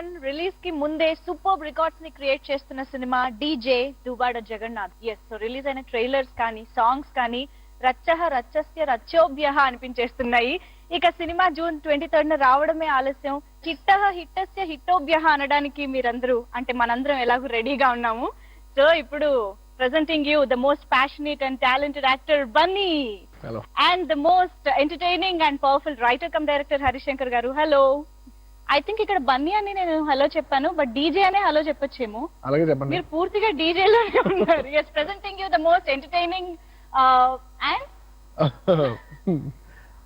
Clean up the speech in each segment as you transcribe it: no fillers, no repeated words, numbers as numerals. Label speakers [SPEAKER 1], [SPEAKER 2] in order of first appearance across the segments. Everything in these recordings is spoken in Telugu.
[SPEAKER 1] వన్ రిలీజ్ కి ముందే సూపర్ రికార్డ్స్ ని క్రియేట్ చేస్తున్న cinema DJ Duvvada Jagannadh. So release అయిన ట్రైలర్స్ కానీ సాంగ్స్ కానీ రచ్చహ రచ్చస్య రచ్చోభ్యః అనిపించేస్తున్నాయి. ఇక సినిమా జూన్ 23 రావడమే ఆలస్యం. హిట్టస్య హిట్టోభ్యః అనడానికి మీరందరూ అంటే మనందరం ఎలాగూ రెడీగా ఉన్నాము. సో ఇప్పుడు presenting you the most passionate and talented actor Bunny.
[SPEAKER 2] Hello.
[SPEAKER 1] And the most entertaining and powerful writer cum director Harish Shankar garu. Hello. I think ఇక్కడ బన్నీ అని నేను హలో చెప్పాను, బట్ డీజే అనే హలో చెప్పొచ్చేమో.
[SPEAKER 2] అలాగే చెప్పండి.
[SPEAKER 1] మీరు పూర్తిగా డీజే లోనే ఉన్నారు. yes, presenting you the most entertaining and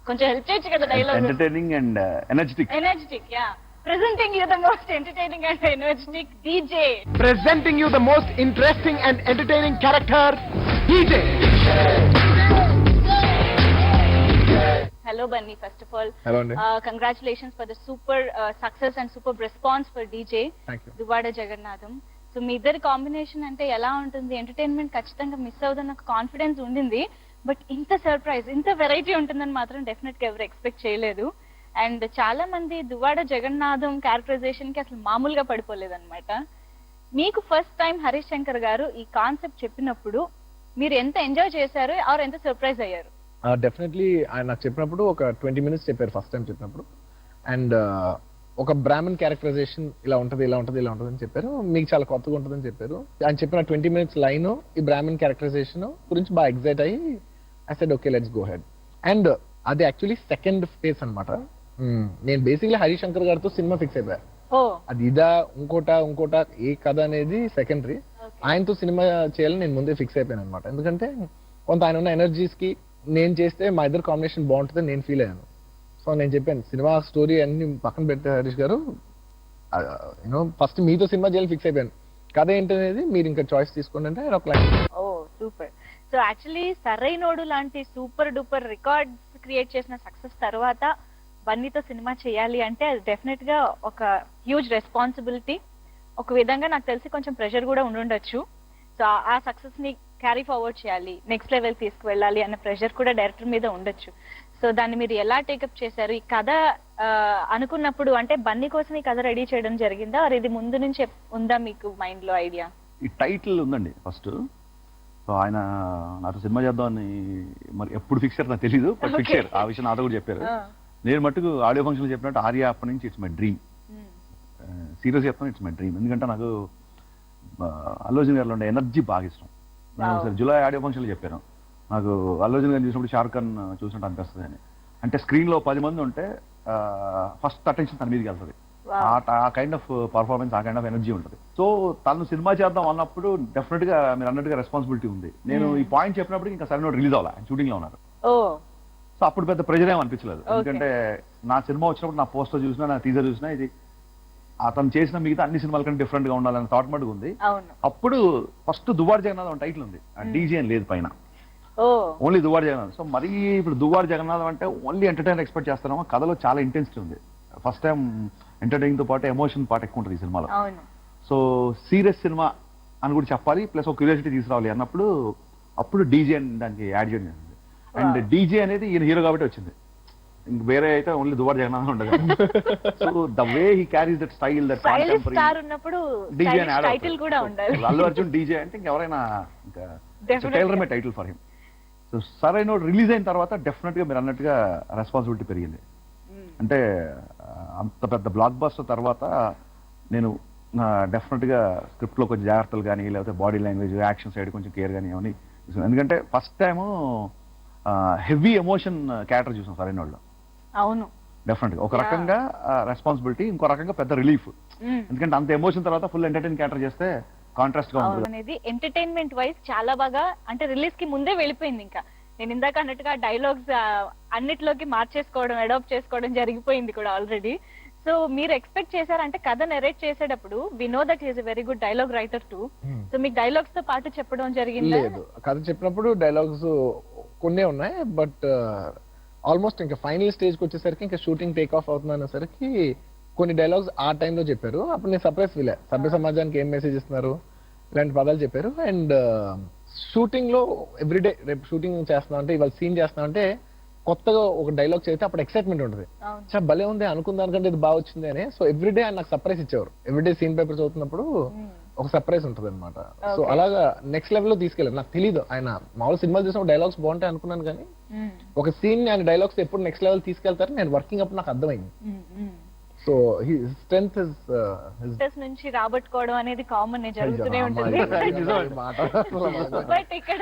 [SPEAKER 1] కొంచెం హెల్ప్ చేయొచ్చు కదా dialogue.
[SPEAKER 3] entertaining and energetic.
[SPEAKER 1] Yeah. Presenting you the most entertaining and energetic DJ.
[SPEAKER 2] Presenting you the most interesting and entertaining character, DJ.
[SPEAKER 1] Hello Bunny, first of all.
[SPEAKER 2] Hello Andy.
[SPEAKER 1] Congratulations for the super success and superb response for DJ.
[SPEAKER 2] Thank you.
[SPEAKER 1] Duvvada Jagannadham. So మీ ఇద్దరి కాంబినేషన్ అంటే ఎలా ఉంటుంది? ఎంటర్టైన్మెంట్ ఖచ్చితంగా మిస్ అవుదని నాకు కాన్ఫిడెన్స్ ఉండింది, బట్ ఇంత సర్ప్రైజ్, ఇంత వెరైటీ ఉంటుందని మాత్రం డెఫినెట్ గా ఎవరు ఎక్స్పెక్ట్ చేయలేదు. అండ్ చాలా మంది దువ్వాడ జగన్నాథం క్యారెక్టరైజేషన్ కి అసలు మామూలుగా పడిపోలేదన్నమాట. మీకు ఫస్ట్ టైం హరీష్ శంకర్ గారు ఈ కాన్సెప్ట్ చెప్పినప్పుడు మీరు ఎంత ఎంజాయ్ చేశారు ఆర్ ఎంత సర్ప్రైజ్ అయ్యారు?
[SPEAKER 2] డెఫినెట్లీ ఆయన నాకు చెప్పినప్పుడు ఒక 20 minutes చెప్పారు ఫస్ట్ టైం చెప్పినప్పుడు. అండ్ ఒక బ్రాహ్మణ్ క్యారెక్టరైజేషన్ ఇలా ఉంటుంది అని చెప్పారు. మీకు చాలా కొత్తగా ఉంటుందని చెప్పారు. ఆయన చెప్పిన 20 minutes లైన్ ఈ బ్రాహ్మణ్ క్యారెక్టరైజేషన్ గురించి బాగా ఎగ్జైట్ అయ్యి I said okay let's go head. And అది యాక్చువల్లీ సెకండ్ ఫేజ్ అనమాట. నేను బేసిక్లీ హరీష్ శంకర్ గారితో సినిమా ఫిక్స్ అయిపోయా. అది ఇదా ఇంకోట ఏ కథ అనేది సెకండరీ. ఆయనతో సినిమా చేయాలని నేను ముందే ఫిక్స్ అయిపోయాను అనమాట. ఎందుకంటే కొంత ఆయన ఉన్న ఎనర్జీస్ కి నేను చేస్తే మా ఇద్దరు కాంబినేషన్ బాగుంటుందని నేను ఫీల్ అయ్యాను. సో నేను చెప్పాను సినిమా స్టోరీ అన్ని పక్కన పెట్టే హరీష్ గారు యూనో ఫస్ట్ మీతో సినిమా చేయాలి ఫిక్స్ అయిపోయాను. కథ ఏంటనేది మీరు ఇంకా చాయిస్ తీసుకోండి అంటే ఒక లైన్.
[SPEAKER 1] ఓ సూపర్. సో యాక్చువల్లీ సరైనోడు లాంటి సూపర్ డూపర్ రికార్డ్స్ క్రియేట్ చేసిన సక్సెస్ తర్వాత బన్నీతో సినిమా చేయాలి అంటే అది డెఫినెట్ గా ఒక హ్యూజ్ రెస్పాన్సిబిలిటీ. ఒక విధంగా నాకు తెలిసి కొంచెం ప్రెషర్ కూడా ఉండుండొచ్చు. సో ఆ సక్సెస్ ని క్యారీ ఫార్వర్డ్ చేయాలి, నెక్స్ట్ లెవెల్ తీసుకువెళ్ళాలి అన్న ప్రెషర్ కూడా డైరెక్టర్ మీద ఉండొచ్చు. సో దాన్ని మీరు ఎలా టేకప్ చేశారు? ఈ కథ అనుకున్నప్పుడు అంటే బన్నీ కోసం ఈ కథ రెడీ చేయడం జరిగిందా, అది ఇది ముందు నుంచి ఉందా మీకు మైండ్ లో ఐడియా?
[SPEAKER 3] ఈ టైటిల్ ఉందండి ఫస్ట్. సో ఆయన నాతో సినిమా చేద్దామని మరి ఎప్పుడు ఫిక్స్ అయ్యారు నాకు తెలీదు, బట్ ఫిక్స్ అయ్యారు. ఆ విషయం నాతో కూడా చెప్పారు. నేను మట్టుకు ఆడియో ఫంక్షన్ చెప్పినట్టు ఆర్య అప్పటి నుంచి ఇట్స్ మై డ్రీమ్, సీరియస్ చెప్తాను, ఇట్స్ మై డ్రీమ్. ఎందుకంటే నాకు అల్లు అర్జున్ గారిలో ఉండే ఎనర్జీ బాగా ఇష్టం. నేను ఒకసారి జూలై ఆడియో ఫంక్షన్లో చెప్పాను, నాకు అల్లు అర్జున్ గారిని చూసినప్పుడు షారుఖ్ ఖాన్ చూసినట్టు అనిపిస్తుంది అని. అంటే స్క్రీన్ లో 10 మంది ఉంటే ఫస్ట్ అటెన్షన్ తన మీదకి వెళ్తుంది. ఆ కైండ్ ఆఫ్ పర్ఫార్మెన్స్, ఆ కైండ్ ఆఫ్ ఎనర్జీ ఉంటుంది. సో తను సినిమా చేద్దాం అన్నప్పుడు డెఫినెట్ గా మీరు అన్నట్టుగా రెస్పాన్సిబిలిటీ ఉంది. నేను ఈ పాయింట్ చెప్పినప్పుడు ఇంకా సరైన రిలీజ్ అవ్వాలి, షూటింగ్ లో ఉన్నారు. సో అప్పుడు పెద్ద ప్రెజర్ ఏం అనిపించలేదు. ఎందుకంటే నా సినిమా వచ్చినప్పుడు నా పోస్టర్ చూసినా, నా టీజర్ చూసినా ఇది అతను చేసిన మిగతా అన్ని సినిమాల కంటే డిఫరెంట్ గా ఉండాలని థాట్ మటుకు ఉంది. అప్పుడు ఫస్ట్ దువ్వాడ జగన్నాథం టైటిల్ ఉంది, డీజే అని లేదు పైన, ఓన్లీ దువ్వాడ జగన్నాథం. సో మరీ ఇప్పుడు దువ్వాడ జగన్నాథం అంటే ఓన్లీ ఎంటర్టైనర్ ఎక్స్పెక్ట్ చేస్తున్నాము. కథలో చాలా ఇంటెన్సిటీ ఉంది. ఫస్ట్ టైం ఎంటర్టైనింగ్ తో పాటు ఎమోషన్ పార్ట్ ఎక్కువ ఉంటుంది ఈ సినిమాలో. సో సీరియస్ సినిమా అని కూడా చెప్పాలి, ప్లస్ ఒక క్యూరియాసిటీ తీసుకురావాలి అన్నప్పుడు అప్పుడు డీజే అని దానికి యాడ్ చేయడం జరిగింది. అండ్ డీజే అనేది ఈయన హీరో కాబట్టి వచ్చింది, ఇంక వేరే అయితే ఓన్లీ దువ్వాడ జగన్నాథం ఉండదు. So the way he carries that style, that DJ అని యాడ్ అవుతుంది. అల్లు అర్జున్ డీజే అంటే ఇంకెవరైనా ఇంకా tailor made title for him. So సరైన రిలీజ్ అయిన తర్వాత డెఫినెట్ గా మీరు అన్నట్టుగా రెస్పాన్సిబిలిటీ పెరిగింది. అంటే అంత పెద్ద బ్లాక్ బస్టర్ తర్వాత నేను డెఫినెట్ గా స్క్రిప్ట్ లో కొంచెం జాగ్రత్తలు కానీ, లేకపోతే బాడీ లాంగ్వేజ్, యాక్షన్ సైడ్ కొంచెం కేర్ కానీ ఏమని. ఎందుకంటే first time heavy emotion character చూసాం సరైన వాళ్ళు.
[SPEAKER 1] అవును,
[SPEAKER 3] డెఫినెట్ గా ఒక రకంగా రెస్పాన్సిబిలిటీ, ఇంకో రకంగా పెద్ద రిలీఫ్. ఎందుకంటే అంత ఎమోషన్ తర్వాత ఫుల్ ఎంటర్టైన్ క్యారెక్టర్ చేస్తే కాంట్రాస్ట్ గా ఉంటుంది
[SPEAKER 1] అనేది. ఎంటర్టైన్మెంట్ వైజ్ చాలా బాగా అంటే రిలీజ్ కి ముందే వెళ్ళిపోయింది. ఇంకా నేను ఇందాక అన్నట్టుగా డైలాగ్స్ అన్నిట్లోకి మార్చేసుకోవడం, అడాప్ట్ చేసుకోవడం జరిగిపోయింది కూడా ఆల్రెడీ. సో మీరు ఎక్స్పెక్ట్ చేశారంటే కథ నెరేట్ చేసేటప్పుడు we know that is a very good dialogue writer too. So మీకు డైలాగ్స్ తో పాటు చెప్పడం జరిగింది?
[SPEAKER 2] లేదు, కథ చెప్పినప్పుడు డైలాగ్స్ కొన్నే ఉన్నాయి, బట్ ఆల్మోస్ట్ ఇంకా ఫైనల్ స్టేజ్కి వచ్చేసరికి ఇంకా షూటింగ్ టేక్ ఆఫ్ అవుతుందనేసరికి కొన్ని డైలాగ్స్ ఆ టైంలో చెప్పారు. అప్పుడు నేను సర్ప్రైజ్ ఫీల్ అయ్యా, సభ్య సమాజానికి ఏం మెసేజ్ ఇస్తున్నారు ఇలాంటి పదాలు చెప్పారు. అండ్ షూటింగ్ లో ఎవ్రీడే రేపు షూటింగ్ చేస్తున్నాం అంటే, ఇవాళ సీన్ చేస్తున్నాం అంటే కొత్తగా ఒక డైలాగ్ చదివితే అప్పుడు ఎక్సైట్మెంట్ ఉంటుంది.
[SPEAKER 1] అవును.
[SPEAKER 2] చాలా భలే ఉంది అనుకున్న దానికంటే ఇది బాగా వచ్చింది అని. సో ఎవ్రీడే ఆయన నాకు సర్ప్రైజ్ ఇచ్చేవారు. ఎవ్రీడే సీన్ పేపర్ చదువుతున్నప్పుడు ఒక సర్ప్రైజ్ ఉంటుంది అనమాట. So
[SPEAKER 1] Okay.
[SPEAKER 2] అలాగా నెక్స్ట్ లెవెల్ లో తీసుకెళ్ళారు. నాకు తెలియదు ఆయన మామూలు సినిమాలు చూసిన డైలాగ్స్ బాగుంటాయి అనుకున్నాను, కానీ ఒక సీన్ ఆయన డైలాగ్స్ ఎప్పుడు నెక్స్ట్ లెవెల్ తీసుకెళ్తారు నేను వర్కింగ్ అప్పుడు నాకు అర్థమైంది. సో స్ట్రెంగ్త్
[SPEAKER 1] నుంచి రాబట్టుకోవడం అనేది కామన్ జరుగుతూనే ఉంటుంది. బట్ ఇక్కడ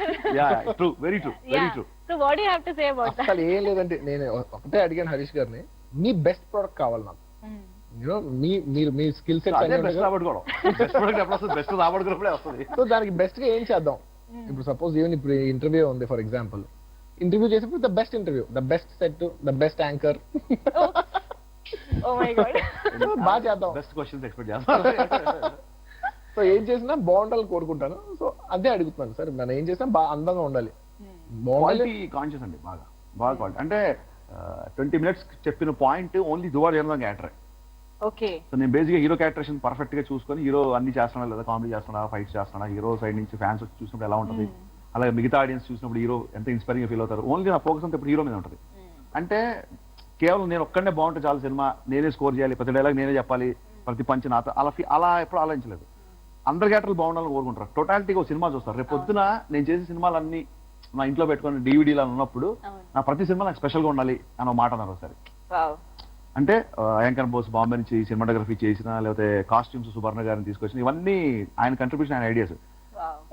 [SPEAKER 3] true, very true, very true.
[SPEAKER 1] So what you have to say about that?
[SPEAKER 2] అసలు ఏం లేదంటే నేను ఒకటే అడిగాను హరీష్ గారిని, మీ బెస్ట్ ప్రోడక్ట్ కావాలి నాకు. యూనో మీ స్కిల్ సెట్
[SPEAKER 3] అదే బెస్ట్ రాబట్టుకోవడం. బెస్ట్ ప్రోడక్ట్ ఎప్పుడు వస్తుంది? బెస్ట్ రాబట్టుకున్నప్పుడే వస్తుంది.
[SPEAKER 2] సో దానికి బెస్ట్ గా ఏం చేద్దాం. ఇప్పుడు సపోజ్ ఈవెన్ ఇప్పుడు ఇంటర్వ్యూ ఉంది ఫర్ ఎగ్జాంపుల్, ఇంటర్వ్యూ చేసేప్పుడు the best interview, the best set, the best anchor.
[SPEAKER 1] Oh my god.
[SPEAKER 2] బాగా చేద్దాం.
[SPEAKER 3] బెస్ట్ క్వశ్చన్స్ ఎక్స్పెక్ట్ చేస్తాను.
[SPEAKER 2] సో ఏం చేసినా బాగుండాలని కోరుకుంటాను. సో అదే అడుగుతున్నాను సార్, మనం ఏం చేసినా బాగా అందంగా ఉండాలి, బాగుండాలి.
[SPEAKER 3] క్వాలిటీ కాన్షియస్ అండి, బాగా బాగా క్వాలిటీ. అంటే 20 minutes చెప్పిన పాయింట్ ఓన్లీ దువార్ చేయడం క్యారెక్టర్.
[SPEAKER 1] ఓకే.
[SPEAKER 3] సో నేను బేసిక్గా హీరో క్యారెక్టరేషన్ పర్ఫెక్ట్ గా చూసుకొని హీరో అన్ని చేస్తున్నా లేదా కామెడీ చేస్తున్నా, ఫైట్స్ చేస్తున్నా, హీరో సైడ్ నుంచి ఫ్యాన్స్ వచ్చి చూసినప్పుడు ఎలా ఉంటుంది, అలాగే మిగతా ఆడియన్స్ చూసినప్పుడు హీరో ఎంత ఇన్స్పైరింగ్ గా ఫీల్ అవుతారు. ఓన్లీ నా ఫోకస్ అంతా ఇప్పుడు హీరో మీద ఉంటుంది. అంటే కేవలం నేను ఒక్కడనే బాగుంటే చాలు సినిమా, నేనే స్కోర్ చేయాలి, ప్రతి డైలాగ్ నేనే చెప్పాలి, ప్రతి పంచ్ నాతో అలా ఎప్పుడు ఆలోచించలేదు. అందరి క్యారెక్టర్లు బాగుండాలని కోరుకుంటారు. టోటాలిటీగా ఒక సినిమా చూస్తారు. రేపు పొద్దున నేను చేసే సినిమాలన్నీ నా ఇంట్లో పెట్టుకుని DVD ఉన్నప్పుడు నా ప్రతి సినిమా నాకు స్పెషల్ గా ఉండాలి అని ఒక మాట అన్నారు ఒకసారి. అంటే యాంకర్ బోస్ బాంబే నుంచి సినిమాటోగ్రఫీ చేసిన, లేకపోతే కాస్ట్యూమ్స్ సుబర్ణ గారిని తీసుకొచ్చిన, ఇవన్నీ ఆయన కంట్రిబ్యూషన్, ఆయన ఐడియాస్.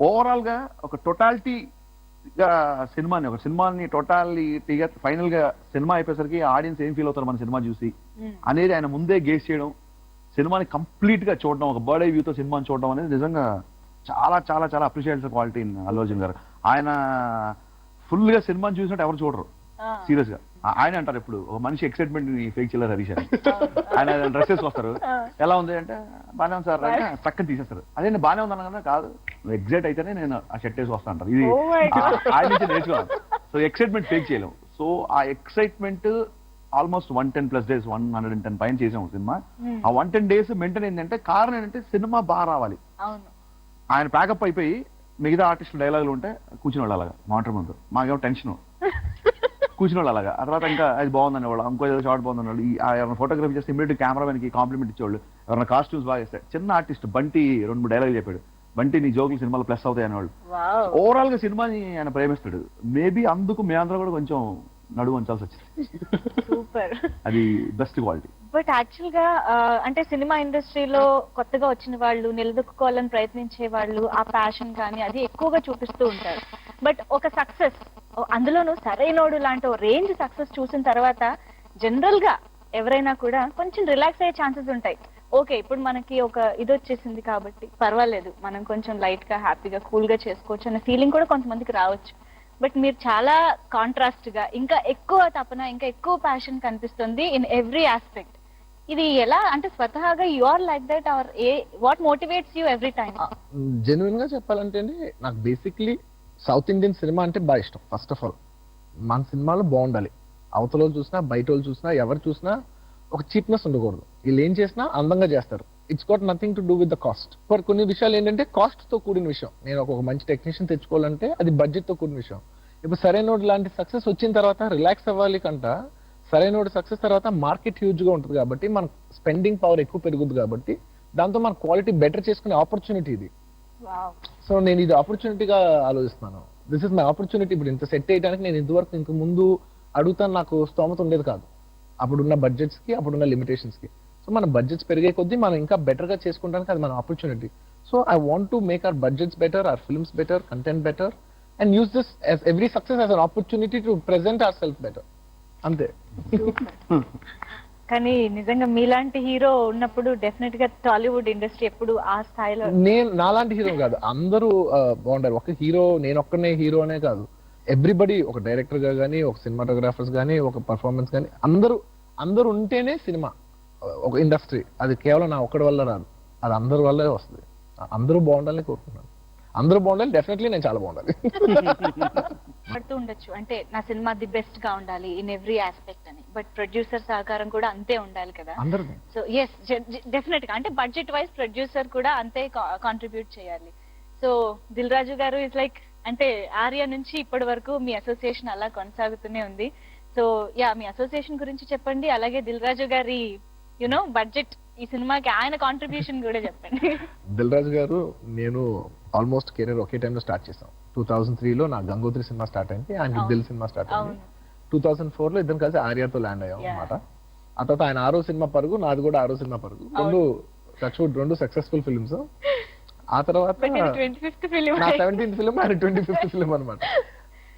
[SPEAKER 3] ఓవరాల్ గా ఒక టోటాలిటీ గా సినిమాని, ఒక సినిమాని టోటాలిటీగా ఫైనల్ గా సినిమా అయిపోయేసరికి ఆడియన్స్ ఏం ఫీల్ అవుతారు మన సినిమా చూసి అనేది ఆయన ముందే గేస్ చేయడం, సినిమాని కంప్లీట్ గా చూడడం, ఒక బర్డ్ ఐ వ్యూతో సినిమాని చూడడం అనేది నిజంగా చాలా చాలా చాలా అప్రిషియేట్ క్వాలిటీ అల్లు అర్జున్ గారు. ఆయన ఫుల్ గా సినిమాని చూసినట్టు ఎవరు చూడరు సీరియస్ గా. ఆయన అంటారు ఎప్పుడు, ఒక మనిషి ఎక్సైట్మెంట్ ని ఫేక్ చేయలేరు హరీష్ అని. ఆయన డ్రెస్సెస్ వస్తారు, ఎలా ఉంది అంటే బానే ఉంది సార్ అంటే చక్కని తీసేస్తారు. అదే నేను బానే ఉంది అన్నా కాదు, నువ్వు ఎగ్జైట్ అయితేనే నేను ఆ షర్ట్ వేసి వస్తా అంటారు. ఇది ఆయన నుంచి నేర్చుకున్నాను. సో ఎక్సైట్మెంట్ ఫేక్ చేయలేము. సో ఆ ఎక్సైట్మెంట్ ఆల్మోస్ట్ 110+ days, 110 పైన చేసాము సినిమా. ఆ 110 days మెయింటైన్ ఏంటంటే కారణం ఏంటంటే సినిమా బాగా రావాలి. ఆయన ప్యాకప్ అయిపోయి మిగతా ఆర్టిస్టులు డైలాగులు ఉంటే కూర్చుని వాళ్ళు అలాగా మానిటర్ ముందు, మాకేమో టెన్షన్ కూర్చుని వాళ్ళు అలాగా. ఆ తర్వాత ఇంకా అది బాగుందని వాళ్ళు, ఇంకో ఏదో షార్ట్ బాగుందని వాళ్ళు, ఎవరైనా ఫోటోగ్రఫీ చేస్తే ఇమీడియట్ కెమెరామెన్కి కాంప్లిమెంట్ ఇచ్చేవాళ్ళు, ఎవరైనా కాస్ట్యూమ్స్ బాగా చేస్తారు. చిన్న ఆర్టిస్ట్ బంటి 2-3 డైలాగులు చెప్పాడు, బంటి నీ జోకులు సినిమాలో ప్లస్ అవుతాయి అనేవాళ్ళు. ఓవరాల్ గా సినిమాని ఆయన ప్రేమిస్తాడు. మేబీ అందుకు మేమందరూ కూడా కొంచెం నడువు ఉంచాల్సి వచ్చింది.
[SPEAKER 1] సూపర్.
[SPEAKER 3] అది బెస్ట్ క్వాలిటీ.
[SPEAKER 1] బట్ యాక్చువల్ గా అంటే సినిమా ఇండస్ట్రీలో కొత్తగా వచ్చిన వాళ్ళు, నిలదొక్కుకోవాలని ప్రయత్నించే వాళ్ళు ఆ ప్యాషన్ కానీ అది ఎక్కువగా చూపిస్తూ ఉంటారు. బట్ ఒక సక్సెస్, అందులోనూ సరైనోడు లాంటి రేంజ్ సక్సెస్ చూసిన తర్వాత జనరల్ గా ఎవరైనా కూడా కొంచెం రిలాక్స్ అయ్యే ఛాన్సెస్ ఉంటాయి. ఓకే, ఇప్పుడు మనకి ఒక ఇది వచ్చేసింది కాబట్టి పర్వాలేదు, మనం కొంచెం లైట్ గా హ్యాపీగా కూల్ గా చేసుకోవచ్చు అన్న ఫీలింగ్ కూడా కొంతమందికి రావచ్చు. బట్ మీరు చాలా కాంట్రాస్ట్ గా, ఇంకా ఎక్కువ తపన, ఇంకా ఎక్కువ ప్యాషన్ కనిపిస్తుంది ఇన్ ఎవ్రీ ఆస్పెక్ట్. ఇది ఎలా అంటే స్వతహాగా you are like that or what motivates you every time?
[SPEAKER 2] Genuine గా చెప్పాలంటే అండి, నాకు బేసిక్లీ సౌత్ ఇండియన్ సినిమా అంటే బాగా ఇష్టం. ఫస్ట్ ఆఫ్ ఆల్ మన సినిమాలు బాగుండాలి, అవతల వాళ్ళు చూసినా బయట వాళ్ళు చూసినా ఎవరు చూసినా ఒక చీప్నెస్ ఉండకూడదు. వీళ్ళు ఏం చేసినా అందంగా చేస్తారు. It's got nothing to do with the cost. For కొన్ని విషయాలు ఏంటంటే కాస్ట్ తో కూడిన విషయం. నేను ఒక మంచి టెక్నీషియన్ తెచ్చుకోవాలంటే అది బడ్జెట్ తో కూడిన విషయం. ఇప్పుడు సరైనోడు లాంటి సక్సెస్ వచ్చిన తర్వాత రిలాక్స్ అవ్వాలి కంట, సరైనోడు సక్సెస్ తర్వాత మార్కెట్ హ్యూజ్ గా ఉంటుంది కాబట్టి మన స్పెండింగ్ పవర్ ఎక్కువ పెరుగుతుంది కాబట్టి దాంతో మన క్వాలిటీ బెటర్ చేసుకునే ఆపర్చునిటీ ఇది. సో నేను ఇది ఆపర్చునిటీగా ఆలోచిస్తున్నాను. This is my opportunity. ఇప్పుడు ఇంత సెట్ చేయడానికి నేను ఇంతవరకు ఇంక ముందు అడుగుతాను, నాకు స్తోమత ఉండేది కాదు అప్పుడున్న బడ్జెట్స్ కి, అప్పుడున్న లిమిటేషన్స్ కి. సో మన బడ్జెట్స్ పెరిగే కొద్దీ మనం ఇంకా బెటర్ గా చేసుకుంటానికి అది మన opportunity. So I want to make our budgets better, hour films better, content better, and use this as every success as an opportunity to present ourselves better. అంతే.
[SPEAKER 1] కానీ నిజంగా మీలాంటి హీరో ఉన్నప్పుడు డెఫినెట్ గా టాలీవుడ్ ఇండస్ట్రీ ఎప్పుడు ఆ స్థాయిలో.
[SPEAKER 2] నేను నాలాంటి హీరో కాదు, అందరూ బాగుంటారు. ఒక హీరో, నేను ఒక్కనే హీరో అనే కాదు, ఎవ్రీబడి, ఒక డైరెక్టర్ గా కానీ, ఒక సినిమాటోగ్రాఫర్స్ కానీ, ఒక పర్ఫార్మెన్స్ కానీ, అందరూ ఉంటేనే సినిమా ఒక ఇండస్ట్రీ. అది కేవలం నా ఒక్కడి వల్ల రాదు, అది అందరి వల్లే వస్తుంది. అందరూ బాగుండాలని కోరుకుంటున్నాను. అందరూ బాగుండాలి, డెఫినెట్లీ నేను చాలా బాగుండాలి.
[SPEAKER 1] పడుతూ ఉండొచ్చు అంటే నా సినిమా ది బెస్ట్ గా ఉండాలి ఇన్ ఎవ్రీ ఆస్పెక్ట్ అని, బట్ ప్రొడ్యూసర్ సహకారం కూడా అంతే ఉండాలి కదా. సో ఎస్, డెఫినెట్ గా అంటే బడ్జెట్ వైజ్ ప్రొడ్యూసర్ కూడా అంతే కాంట్రిబ్యూట్ చేయాలి. సో దిల్ రాజు గారు ఇస్ లైక్ అంటే ఆర్య నుంచి ఇప్పటి వరకు మీ అసోసియేషన్ అలా కొనసాగుతూనే ఉంది. సో యా మీ అసోసియేషన్ గురించి చెప్పండి, అలాగే దిల్ రాజు గారి బడ్జెట్ ఈ సినిమాకి ఆయన కాంట్రిబ్యూషన్ కూడా చెప్పండి.
[SPEAKER 2] దిల్ రాజు గారు నేను ఆల్మోస్ట్ కెరీర్ ఒకే టైంలో స్టార్ట్ చేసాం. 2003లో నా గంగోత్రి సినిమా స్టార్ట్ అయింది, ఆయన దిల్ సినిమా స్టార్ట్ అయింది. 2004లో ఇద్దరం కలిసి ఆర్యాతో ల్యాండ్ అయ్యాం అన్నమాట. ఆ తర్వాత ఆయన 6వ సినిమా పరుగు, నాది కూడా 6వ సినిమా పరుగు, రెండు సక్సెస్ఫుల్ ఫిల్మ్స్. ఆ తర్వాత నా 17th ఫిల్మ్, ఆయన 25th ఫిల్మ్ అనమాట.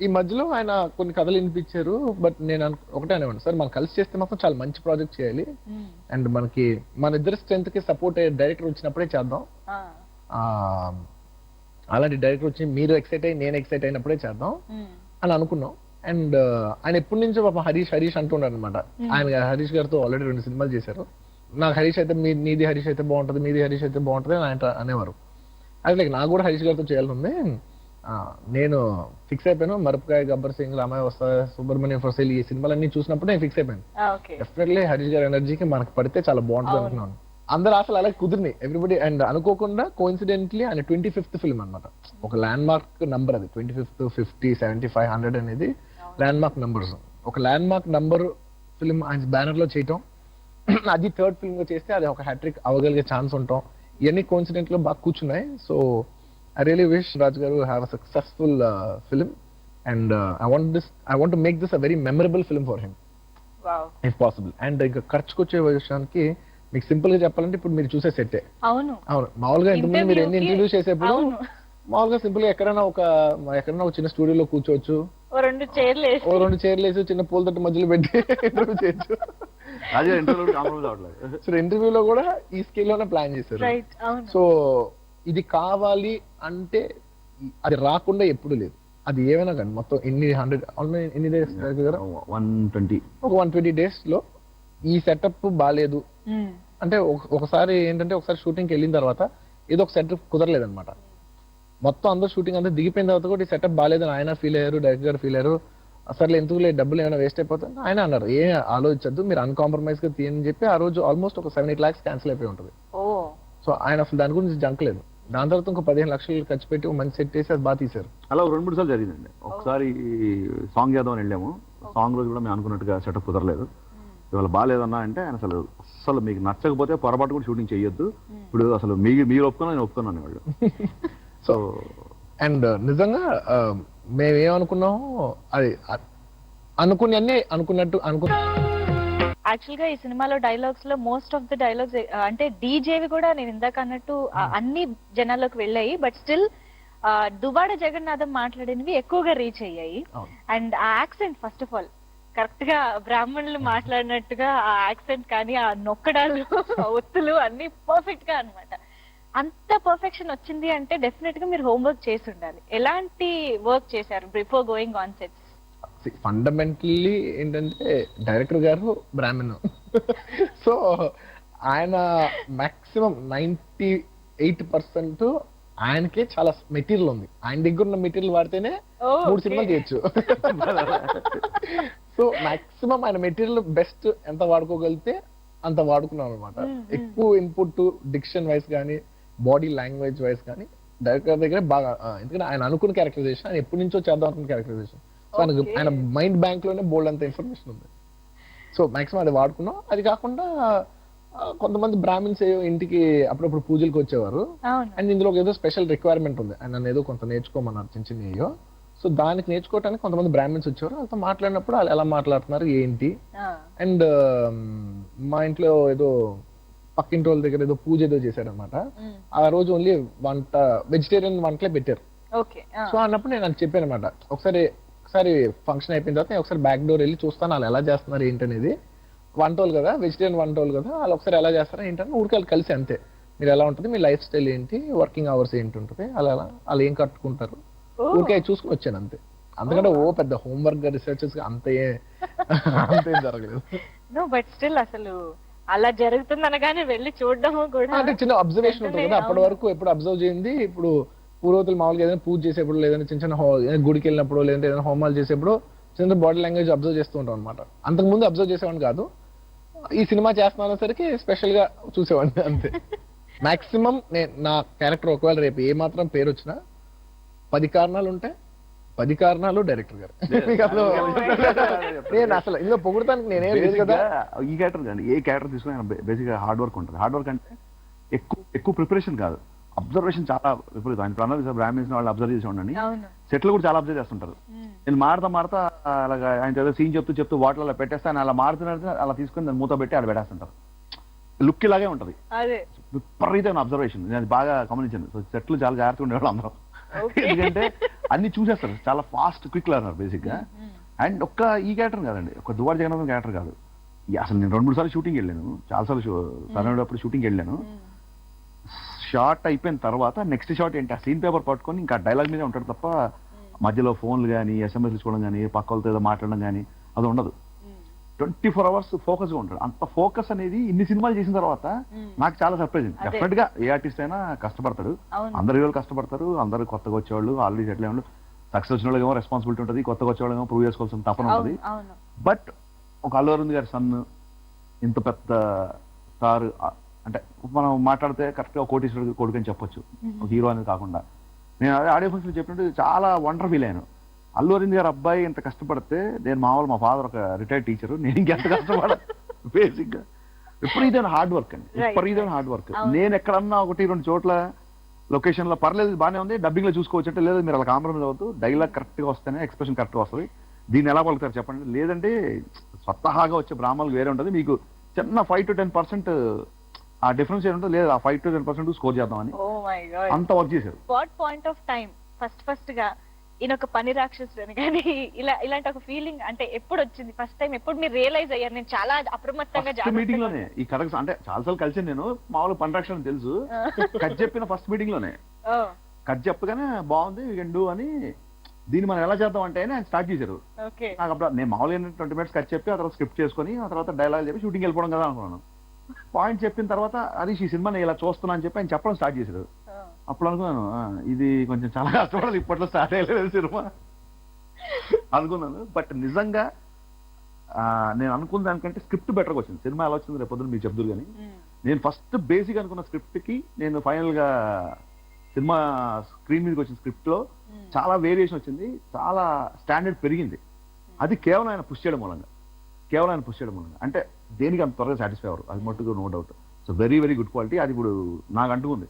[SPEAKER 2] ఈ మధ్యలో ఆయన కొన్ని కథలు వినిపించారు, బట్ నేను ఒకటే అనేవాడిని, సార్ మనం కలిసి చేస్తే మాత్రం చాలా మంచి ప్రాజెక్ట్ చేయాలి, అండ్ మనకి మన ఇద్దరు స్ట్రెంత్ కి సపోర్ట్ అయ్యే డైరెక్టర్ వచ్చినప్పుడే చేద్దాం, అలాంటి డైరెక్టర్ వచ్చి మీరు ఎక్సైట్ అయ్యి నేను ఎక్సైట్ అయినప్పుడే చేద్దాం అని అనుకున్నాం. అండ్ ఆయన ఎప్పటి నుంచో పాపం హరీష్ అంటున్నారు అనమాట. ఆయన హరీష్ గారితో ఆల్రెడీ 2 సినిమాలు చేశారు. నాకు హరీష్ అయితే నీది హరీష్ అయితే బాగుంటది, మీది హరీష్ అయితే బాగుంటది అని ఆయన అనేవారు. అది లైక్ నాకు కూడా హరీష్ గారితో చేయాలనుంది. నేను ఫిక్స్ అయిపోయాను. మరపకాయ, గబ్బర్ సింగ్, రామాయ వస్తా, సుబ్రహ్మణ్యం ఫర్ ఈ సినిమాలన్నీ చూసినప్పుడు నేను ఫిక్స్ అయిపోయాను. డెఫినెట్లీ హరీష్ గారి ఎనర్జీకి మనకు పడితే చాలా బాగుంటుంది అనుకున్నాను. అందరు ఆశలు అలాగే కుదిరినాయి ఎవ్రీబడి. అండ్ అనుకోకుండా కోఇన్సిడెంట్లీ ఆయన 25th ఫిల్మ్ అనమాట. ఒక ల్యాండ్ మార్క్ నంబర్ అది. 25th, 50, 75, 100 అనేది ల్యాండ్ మార్క్ నంబర్స్. ఒక ల్యాండ్ మార్క్ నంబర్ ఫిల్మ్ ఆయన బ్యానర్ లో చేయటం, అది 3rd ఫిల్మ్ గా చేస్తే అది ఒక హ్యాట్రిక్ అవ్వగలిగే ఛాన్స్ ఉంటాం, ఇవన్నీ కోఇన్సిడెంట్ లో బాగా కూర్చున్నాయి. So I really wish Raj Garu have a successful film, and I want to make this a very memorable film for him.
[SPEAKER 1] Wow.
[SPEAKER 2] If possible. And ఇంకా ఖర్చుకు వచ్చే విషయానికి మీకు సింపుల్ గా చెప్పాలంటే ఇప్పుడు మీరు చూసే సెట్టే.
[SPEAKER 1] అవును
[SPEAKER 2] మామూలుగా ఇంతకుముందు మీరు ఎన్ని ఇంటర్వ్యూ చేసేప్పుడు మామూలుగా సింపుల్ గా ఎక్కడైనా ఒక చిన్న స్టూడియోలో కూర్చోవచ్చు,
[SPEAKER 1] ఓ 2 చైర్లు వేసి చిన్న పూల తట్టు మధ్యలో పెట్టి ఇంటర్వ్యూ చేయొచ్చు. సో ఇంటర్వ్యూలో కూడా ఈ స్కేల్ లోనే ప్లాన్ చేశారు. సో ఇది కావాలి అంటే అది రాకుండా ఎప్పుడు లేదు. అది ఏమైనా కానీ మొత్తం ఎన్ని డేస్ 120 డేస్ లో ఈ సెటప్ బాగాలేదు అంటే ఒకసారి ఏంటంటే ఒకసారి షూటింగ్ కి వెళ్ళిన తర్వాత ఏదో ఒక సెటప్ కుదరలేదన్నమాట. మొత్తం అందరూ షూటింగ్ అంతా దిగిపోయిన తర్వాత కూడా ఈ సెటప్ బాగాలేదని ఆయన ఫీల్ అయ్యారు, డైరెక్టర్ గారు ఫీల్ అయ్యారు. అసలు ఎందుకు లేదు, డబ్బులు ఏమైనా వేస్ట్ అయిపోతాయి ఆయన అన్నారు. ఏం ఆలోచించద్దు, మీరు అన్కాంప్రమైజ్ గా తీయని చెప్పి ఆ రోజు ఆల్మోస్ట్ ఒక 7-8 lakhs క్యాన్సిల్ అయిపోయి ఉంటుంది. సో ఆయన అసలు దాని గురించి జంకలేదు. దాని తర్వాత ఇంకో 15 లక్షలు ఖర్చు పెట్టి మంచి సెట్ చేసి అది బాగా తీశారు.
[SPEAKER 3] అలా 2-3 సార్లు జరిగిందండి. ఒకసారి సాంగ్ చేద్దామని వెళ్ళాము, సాంగ్ రోజు కూడా మేము అనుకున్నట్టుగా సెటప్ కుదరలేదు. ఇవాళ బాగాలేదన్నా అంటే ఆయన అసలు మీకు నచ్చకపోతే పొరపాటు కూడా షూటింగ్ చేయొద్దు, ఇప్పుడు అసలు మీరు ఒప్పుకున్నా నేను ఒప్పుకున్నాను వాళ్ళు.
[SPEAKER 2] సో అండ్ నిజంగా మేమేమనుకున్నాము అది అనుకుని అన్నీ అనుకున్నట్టు
[SPEAKER 1] యాక్చువల్ గా ఈ సినిమాలో డైలాగ్స్ లో మోస్ట్ ఆఫ్ ద డైలాగ్స్ అంటే డీజేవి కూడా నేను ఇందాక అన్నట్టు అన్ని జనాల్లోకి వెళ్ళాయి, బట్ స్టిల్ దువ్వాడ జగన్నాథం మాట్లాడినవి ఎక్కువగా రీచ్ అయ్యాయి. అండ్ ఆ accent first of all correct గా బ్రాహ్మణులు మాట్లాడినట్టుగా ఆ యాక్సెంట్ కానీ ఆ నొక్కడాలు ఒత్తులు అన్ని పర్ఫెక్ట్ గా అన్నమాట. అంత పర్ఫెక్షన్ వచ్చింది అంటే డెఫినెట్ గా మీరు హోంవర్క్ చేసి ఉండాలి. ఎలాంటి వర్క్ చేశారు before going on sets?
[SPEAKER 2] Fundamentally ఏంటంటే డైరెక్టర్ గారు బ్రాహ్మణ్, సో ఆయన మాక్సిమం 98% ఆయనకే చాలా మెటీరియల్ ఉంది. ఆయన దగ్గర ఉన్న మెటీరియల్ వాడితేనే 3 సినిమాలు చేయొచ్చు. సో మాక్సిమం ఆయన మెటీరియల్ బెస్ట్ ఎంత వాడుకోగలిగితే అంత వాడుకున్నాం అనమాట. ఎక్కువ ఇన్పుట్ డిక్షన్ వైజ్ కానీ బాడీ లాంగ్వేజ్ వైజ్ కానీ డైరెక్టర్ దగ్గర బాగా, ఎందుకంటే ఆయన అనుకున్న క్యారెక్టరైజేషన్, ఆయన ఎప్పటి నుంచో చేద్దాం అనుకున్న క్యారెక్టరైజేషన్, ఆయన మైండ్ బ్యాంక్ లోనే బోల్డ్ అంత ఇన్ఫర్మేషన్ ఉంది. సో మాక్సిమం అది వాడుకున్నాం. అది కాకుండా కొంతమంది బ్రాహ్మిన్స్ ఇంటికి అప్పుడప్పుడు పూజలకు వచ్చేవారు, అండ్ ఇందులో ఏదో స్పెషల్ రిక్వైర్మెంట్ ఉంది, ఆయన నన్ను ఏదో కొంత నేర్చుకోమన్నారు చిన్న చిన్నయ్యో. సో దానికి నేర్చుకోవడానికి కొంతమంది బ్రాహ్మిన్స్ వచ్చేవారు. వాళ్ళతో మాట్లాడినప్పుడు వాళ్ళు ఎలా మాట్లాడుతున్నారు ఏంటి, అండ్ మా ఇంట్లో ఏదో పక్కింటి వాళ్ళ దగ్గర ఏదో పూజ ఏదో చేశారనమాట. ఆ రోజు ఓన్లీ వెజిటేరియన్ వంటలే పెట్టారు. సో అన్నప్పుడు నేను అది చెప్పాను అనమాట, ఒకసారి ఫంక్షన్ అయిపోయిన తర్వాత నేను ఒకసారి బ్యాక్ డోర్ వెళ్ళి చూస్తాను వాళ్ళు ఎలా చేస్తున్నారు ఏంటనేది. వంటోళ్ళు కదా, వెజిటేరియన్ వంటోళ్ళు కదా, వాళ్ళు ఒకసారి ఎలా చేస్తారో ఏంటని ఊరికెళ్ళి కలిసి అంతే, మీరు ఎలా ఉంటుంది, మీ లైఫ్ స్టైల్ ఏంటి, వర్కింగ్ అవర్స్ ఏంటి ఉంటుంది, వాళ్ళు ఏం కట్టుకుంటారు, ఊరికే చూసుకుని వచ్చాను అంతే. అందుకంటే పెద్ద హోంవర్క్ రీసెర్చెస్ అంతేం జరగలేదు.
[SPEAKER 1] బట్ స్టిల్ అసలు అలా జరుగుతుంది అనగానే వెళ్ళి చూడడం కూడా
[SPEAKER 2] అంటే చిన్న అబ్జర్వేషన్ ఉంటుంది కదా, అప్పటి వరకు ఎప్పుడు అబ్జర్వ్ చేయండి. ఇప్పుడు పూర్వతులు మామూలుగా ఏదైనా పూజ చేసేప్పుడు, లేదంటే చిన్న గుడికి వెళ్ళినప్పుడు, లేదంటే ఏదైనా హోమాలు చేసేప్పుడు చిన్న బాడీ లాంగ్వేజ్ అబ్జర్వ్ చేస్తూ ఉంటాం అనమాట. అంతకుముందు అబ్జర్వ్ చేసేవాడిని కాదు, ఈ సినిమా చేస్తున్నా సరికి స్పెషల్ గా చూసేవాడిని అంతే. మాక్సిమం నా క్యారెక్టర్ ఒకవేళ రేపు ఏ మాత్రం పేరు వచ్చినా 10 కారణాలు ఉంటాయి, 10 కారణాలు డైరెక్టర్ గారు. మీకు అసలు నేను అసలు ఇందులో పొగుడతానికి నేనేం లేదు కదా.
[SPEAKER 3] ఈ క్యారెక్టర్ కానీ ఏ క్యారెక్టర్ తీసుకుని బేసిక్ గా హార్డ్ వర్క్ ఉంటుంది. హార్డ్ వర్క్ అంటే ఎక్కువ ప్రిపరేషన్ కాదు, అబ్జర్వేషన్ చాలా విపరీతం. ఆయన ప్రణవ్ బ్రాహ్మిన్స్ వాళ్ళు అబ్జర్వ్ చేసి ఉండండి, సెట్లు కూడా చాలా అబ్జర్వ్ చేస్తుంటారు. నేను మారుతా అలాగా ఆయన ఏదో సీన్ చెప్తూ వాటర్ అలా పెట్టేస్తే ఆయన అలా మారుతున్నట్టు అలా తీసుకుని దాన్ని మూత పెట్టి అలా పెట్టేస్తుంటారు. లుక్ ఇలాగే ఉంటది, విపరీతమైన అబ్జర్వేషన్. నేను అది బాగా గమనించాను. సో సెట్లు చాలా జాగ్రత్తగా ఉండేవాళ్ళు అందరూ, ఎందుకంటే అన్ని చూసేస్తారు, చాలా ఫాస్ట్ క్విక్ లర్నర్ బేసిక్ గా. అండ్ ఈ క్యారెక్టర్ కాదండి, ఒక దువార్ జగన్నాథం క్యారెక్టర్ కాదు. అసలు నేను 2-3 సార్లు షూటింగ్ వెళ్ళాను, చాలాసార్లు సరైనప్పుడు షూటింగ్ వెళ్ళాను. షార్ట్ అయిపోయిన తర్వాత నెక్స్ట్ షార్ట్ ఏంటి, ఆ సీన్ పేపర్ పట్టుకొని ఇంకా డైలాగ్ మీదే ఉంటాడు తప్ప మధ్యలో ఫోన్లు కానీ ఎస్ఎంఎస్ ఇచ్చుకోవడం కానీ పక్క వాళ్ళతో ఏదో మాట్లాడడం కానీ అది ఉండదు. 24 hours ఫోకస్ గా ఉంటాడు. అంత ఫోకస్ అనేది ఇన్ని సినిమాలు చేసిన తర్వాత నాకు చాలా సర్ప్రైజ్. డెఫినెట్ గా ఏ ఆర్టిస్ట్ అయినా కష్టపడతాడు, అందరు హీరోలు కష్టపడతారు, అందరు కొత్తగా వచ్చేవాళ్ళు ఆల్రెడీ సెటిల్ అయ్యేవాళ్ళు, సక్సెస్ వచ్చిన వాళ్ళేమో రెస్పాన్సిబిలిటీ ఉంటుంది, కొత్తగా వచ్చేవాళ్ళేమో ప్రూవ్ చేసుకోవాల్సిన తపన ఉంటుంది. బట్ ఒక అల్లు అరవింద్ గారి సన్ ఇంత పెద్ద స్టార్ అంటే మనం మాట్లాడితే కరెక్ట్ గా కోటీశ్వరుడు కొడుకు అని చెప్పొచ్చు, ఒక హీరో అనేది కాకుండా. నేను అదే ఆడియో ఫంక్షన్ చెప్పినట్టు చాలా వండర్ ఫీల్ అయ్యాను. అల్లు అరవింద్ గారు అబ్బాయి ఇంత కష్టపడితే నేను మా ఫాదర్ ఒక రిటైర్డ్ టీచర్, నేను ఇంకెంత కష్టపడ బేసిక్ గా విపరీతమైన హార్డ్ వర్క్ అండి, విపరీతమైన హార్డ్ వర్క్. నేను ఎక్కడన్నా 1-2 చోట్ల లొకేషన్ లో పర్లేదు బాగానే ఉంది, డబ్బింగ్ లో చూసుకోవచ్చు అంటే లేదు మీరు అలా కాంప్రమైజ్ అవుతూ డైలాగ్ కరెక్ట్ గా వస్తేనే ఎక్స్ప్రెషన్ కరెక్ట్ గా వస్తుంది, దీన్ని ఎలా పలుకుతారు చెప్పండి. లేదంటే స్వతహాగా వచ్చే బ్రాహ్మణులు వేరే ఉంటుంది, మీకు చిన్న 5-10% ఆ డిఫరెన్స్ ఏంటో లేదు, ఆ 5-10% స్కోర్ చేద్దామని అంత వర్క్ చేశారు.
[SPEAKER 1] What point of time first గా ఈయన ఒక పని రాక్షసుడు అని కానీ ఇలాంటి ఒక ఫీలింగ్ అంటే ఎప్పుడు వచ్చింది ఫస్ట్ టైం, ఎప్పుడు మీరు రియలైజ్ అయ్యారు నేను చాలా అప్రమత్తంగా
[SPEAKER 3] మీటింగ్ లోనే ఈ కథ అంటే చాలాసార్లు కలిసి నేను మామూలు పని రాక్షసుడు తెలుసు, కథ చెప్పిన ఫస్ట్ మీటింగ్ లోనే కథ చెప్పగానే బాగుంది వీ కెన్ డూ అని, దీన్ని మనం ఎలా చేద్దాం అంటే ఆయన స్టార్ట్ చేశారు. నాకు అప్పుడు నేను మామూలుగా 20 minutes కథ చెప్పి ఆ తర్వాత స్క్రిప్ట్ చేసుకుని ఆ తర్వాత డైలాగ్ చెప్పి షూటింగ్ వెళ్ళిపోవడం కదా అనుకున్నాను. పాయింట్ చెప్పిన తర్వాత హరీష్ ఈ సినిమా నేను ఇలా చూస్తున్నా అని చెప్పి ఆయన చెప్పడం స్టార్ట్ చేశారు. అప్పుడు అనుకున్నాను ఇది కొంచెం చాలా కష్టపడాలి, ఇప్పట్లో స్టార్ట్ అయ్యలేదు సినిమా అనుకున్నాను. బట్ నిజంగా నేను అనుకున్న దానికంటే స్క్రిప్ట్ బెటర్గా వచ్చింది. సినిమా ఎలా వచ్చింది రేపు పొద్దున మీరు చెప్తారు కానీ నేను ఫస్ట్ బేసిక్ అనుకున్న స్క్రిప్ట్ కి నేను ఫైనల్ గా సినిమా స్క్రీన్ మీదకి వచ్చిన స్క్రిప్ట్ లో చాలా వేరియేషన్ వచ్చింది, చాలా స్టాండర్డ్ పెరిగింది. అది కేవలం ఆయన పుష్ చేయడం మూలంగా, అంటే దేనికి అంత త్వరగా సాటిస్ఫై అవ్వరు, అది మట్టుకు no doubt. So very very good quality, అది ఇప్పుడు నాకు అంటుకుంది,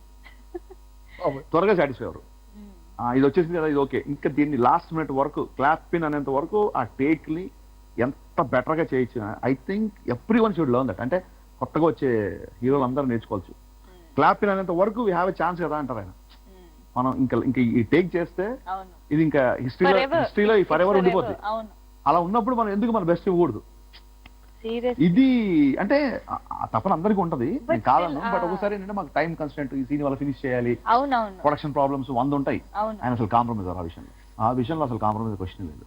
[SPEAKER 3] త్వరగా సాటిస్ఫై అవ్వరు. ఇది వచ్చేసింది కదా ఇది ఓకే, ఇంకా దీన్ని లాస్ట్ మినిట్ వరకు క్లాప్ పిన్ అనేంత వరకు ఆ టేక్ ని ఎంత బెటర్ గా చేయొచ్చు. I think every one should learn that. అంటే కొత్తగా వచ్చే హీరోలు అందరూ నేర్చుకోవచ్చు. క్లాప్ పిన్ అనేంత వరకు వీ హ్యావ్ ఎ ఛాన్స్ కదా అంటారు ఆయన. మనం ఇంకా ఈ టేక్ చేస్తే ఇది ఇంకా హిస్టరీలో ఫర్ ఎవర్ ఉండిపోద్ది. అలా ఉన్నప్పుడు మనం ఎందుకు మన బెస్ట్ ఇవ్వకూడదు? ఇది అంటే తప్పని అందరికీ ఉంటది, నేను కాదను. బట్ ఒకసారి ఏంటంటే మాకు టైం కన్స్టెంట్, ఈ సీన్ వల్ల ఫినిష్ చేయాలి, ప్రొడక్షన్ ప్రాబ్లమ్స్ 100 ఉంటాయి. ఆయన అసలు కాంప్రమైజ్ ఆ విషయంలో అసలు కాంప్రమైజ్ క్వశ్చన్ లేదు.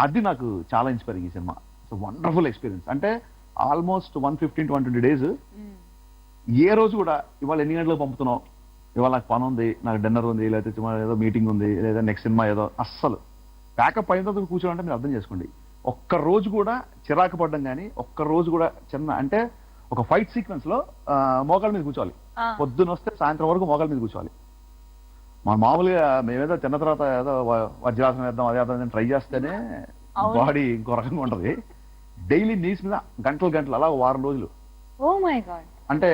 [SPEAKER 3] అది నాకు చాలా ఇన్స్పైరింగ్ ఈ సినిమా. So wonderful experience. అంటే ఆల్మోస్ట్ 115-120 days ఏ రోజు కూడా ఇవాళ ఎన్ని గంటలకు పంపుతున్నావు, ఇవాళ నాకు పని ఉంది, నాకు డిన్నర్ ఉంది, లేకపోతే ఏదో మీటింగ్ ఉంది, లేదా నెక్స్ట్ సినిమా ఏదో, అస్సలు ప్యాకప్ అయిన తర్వాత కూర్చోవాలంటే మీరు అర్థం చేసుకోండి. ఒక్క రోజు కూడా చిరాకు పడ్డం కానీ, ఒక్క రోజు కూడా చిన్న అంటే ఒక ఫైట్ సీక్వెన్స్ లో మోకాళ్ళ మీద కూర్చోవాలి, పొద్దున వస్తే సాయంత్రం వరకు మోకాళ్ళ మీద కూర్చోవాలి. మన మామూలుగా మేమేదో చిన్న తర్వాత ఏదో వజ్రాసనం వేద్దాం అదే అర్థం ట్రై చేస్తేనే బాడీ ఇంకో రకంగా ఉంటది. డైలీ నీస్ మీద గంటలు అలా 1 వారం రోజులు. అంటే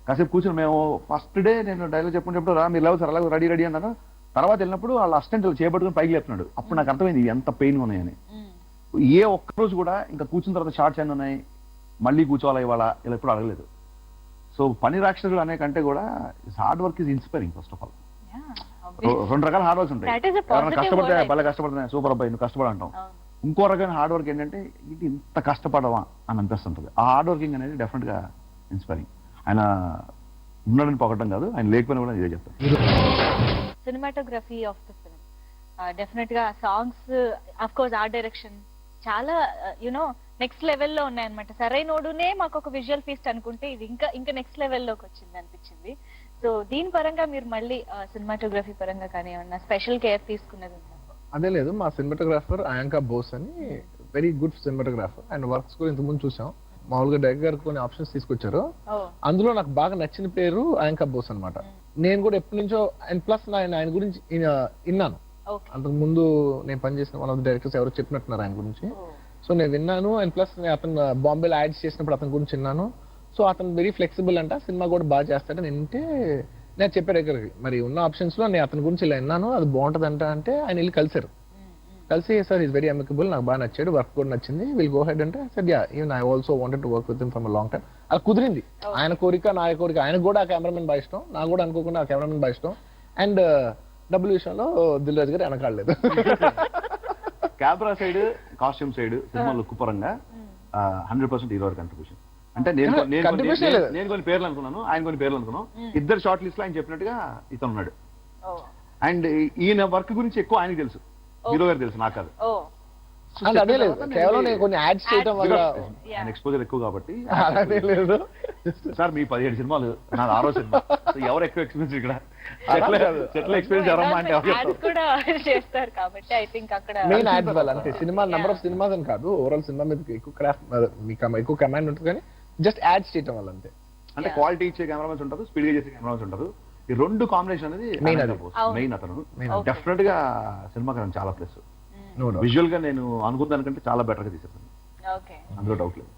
[SPEAKER 3] కాసేపు కూర్చొని మేము ఫస్ట్ డే నేను డైలాగ్ చెప్పుకుంటే రా మీరు లేవు సార్ అలాగే రెడీ అన్నాను. తర్వాత వెళ్ళినప్పుడు వాళ్ళ అసిస్టెంట్ చేపట్టుకుని పైకి లేపుతున్నాడు. అప్పుడు నాకు అర్థమైంది ఎంత పెయిన్ ఉన్నాయని. ఏ ఒక్క రోజు కూడా ఇంకా కూర్చున్న తర్వాత షార్ట్స్ అన్నీ ఉన్నాయి, మళ్ళీ కూర్చోవాలా ఇవాళ ఇలా ఎప్పుడు అడగలేదు. సో పని రాక్షసుడు అనే కంటే కూడా hard work is inspiring. First of all 2 రకాల హార్డ్ వర్క్స్ ఉంటాయి. ఎవరైనా కష్టపడితే భలే కష్టపడుతున్నాయి, సూపర్ అబ్బాయి నువ్వు కష్టపడి అంటాం. ఇంకో రకమైన హార్డ్ వర్క్ ఏంటంటే ఇది ఇంత కష్టపడవా అని అనిపిస్తుంటుంది. ఆ హార్డ్ వర్కింగ్ అనేది డెఫినెట్ గా ఇన్స్పైరింగ్. ఆయన ఉన్నాడని పొగడం కాదు, ఆయన లేకపోయినా కూడా ఇదే చెప్తాను.
[SPEAKER 1] Cinematography of the film definite గా songs, of course art direction చాలా యునో నెక్స్ట్ లెవెల్లో ఉన్నాయన్నమాట. సరైనోడునే మాకు ఒక విజువల్ ఫీస్ట్ అనుకుంటే ఇది ఇంకా నెక్స్ట్ లెవెల్లోకి వచ్చింది అనిపించింది. సో దీని పరంగా మీరు మళ్ళీ సినిమాటోగ్రఫీ పరంగా కానీ ఏమన్నా స్పెషల్ కేర్ తీసుకున్నది ఉందా?
[SPEAKER 2] అదే లేదు, మా సినిమాటోగ్రాఫర్ అయాంకా బోస్ అని very good cinematographer. And works కూడా ఇంతకుముందు చూసాం. మామూలుగా డైరెక్టర్ గారు కొన్ని ఆప్షన్స్ తీసుకొచ్చారు, అందులో నాకు బాగా నచ్చిన పేరు అయాంకా బోస్ అనమాట. నేను కూడా ఎప్పటి నుంచో అండ్ ప్లస్ ఆయన గురించి విన్నాను.
[SPEAKER 1] ఓకే.
[SPEAKER 2] అంతకు ముందు నేను పనిచేసిన వన్ ఆఫ్ ది డైరెక్టర్స్ ఎవరో చెప్పినట్టున్నారు ఆయన గురించి. సో నేను విన్నాను, అండ్ ప్లస్ అతను బాంబేలో యాడ్స్ చేసినప్పుడు అతని గురించి విన్నాను. సో అతను వెరీ ఫ్లెక్సిబుల్ అంట, సినిమా కూడా బాగా చేస్తాడని వింటే నేను చెప్పాను దగ్గరికి, మరి ఉన్న ఆప్షన్స్ లో నేను అతని గురించి ఇలా విన్నాను, అది బాగుంటది అంటే ఆయన వెళ్ళి కలిసారు. కలిసి సార్ ఈస్ వెరీ అమికబుల్, నాకు బాగా నచ్చాడు, వర్క్ కూడా నచ్చింది, విల్ గో హెడ్ అంటే sir yeah even I also wanted to work with him from long time. అలా కుదిరింది. ఆయన కోరిక నా కోరిక, ఆయనకు కూడా ఆ కెమెరామెన్ బాగా ఇష్టం, నాకు కూడా అనుకోకుండా ఆ కెమెరామెన్ బాగా ఇష్టం. అండ్ డబ్బుల విషయంలో దిల్ రాజు గారు వెనకాడలేదు.
[SPEAKER 3] Camera side, costume side, cinema look పరంగా 100% హీరో కంట్రిబ్యూషన్. అంటే నేను కొన్ని పేర్లు అనుకున్నాను, ఆయన కొన్ని పేర్లు అనుకున్నాను. ఇద్దరు షార్ట్ లిస్ట్ లో ఆయన చెప్పినట్టుగా ఇతను ఉన్నాడు. అండ్ ఈయన వర్క్ గురించి ఎక్కువ ఆయనకి తెలుసు, హీరో గారు తెలుసు, నాకు కాదు.
[SPEAKER 2] అదే లేదు, కేవలం నేను కొన్ని యాడ్స్ చేయడం వల్ల
[SPEAKER 3] ఆయన ఎక్స్పోజర్ ఎక్కువ కాబట్టి.
[SPEAKER 2] అలానే లేదు
[SPEAKER 3] సార్ మీ 17 సినిమాలు, నాది 6వ సినిమా, ఎవరు ఎక్కువ ఎక్స్పీరియన్స్ ఇక్కడ? చెట్ల ఎక్స్పీరియన్స్ ఎవరమ్మా అంటే
[SPEAKER 1] కూడా చేస్తారు కాబట్టి ఐ థింక్ అక్కడ
[SPEAKER 2] మెయిన్ యాడ్స్ వల్ల అంతే. సినిమా నెంబర్ ఆఫ్ సినిమాస్ అని కాదు, ఓవరాల్ సినిమా మీద ఎక్కువ క్రాఫ్ట్, మీకు ఎక్కువ కమాండ్ ఉంటుంది, కానీ జస్ట్ యాడ్స్ చేయడం వల్ల అంతే.
[SPEAKER 3] అంటే క్వాలిటీ ఇచ్చే కెమెరామెన్స్ ఉంటారు, స్పీడ్ గా చేసే కెమెరామెన్స్ ఉంటారు. ఈ రెండు కాంబినేషన్ అనేది మెయిన్. అతను డెఫినెట్ గా సినిమా చాలా ప్లస్. విజువల్ గా నేను అనుకున్న దానికంటే చాలా బెటర్ గా తీసేస్తాను, అందులో డౌట్ లేదు.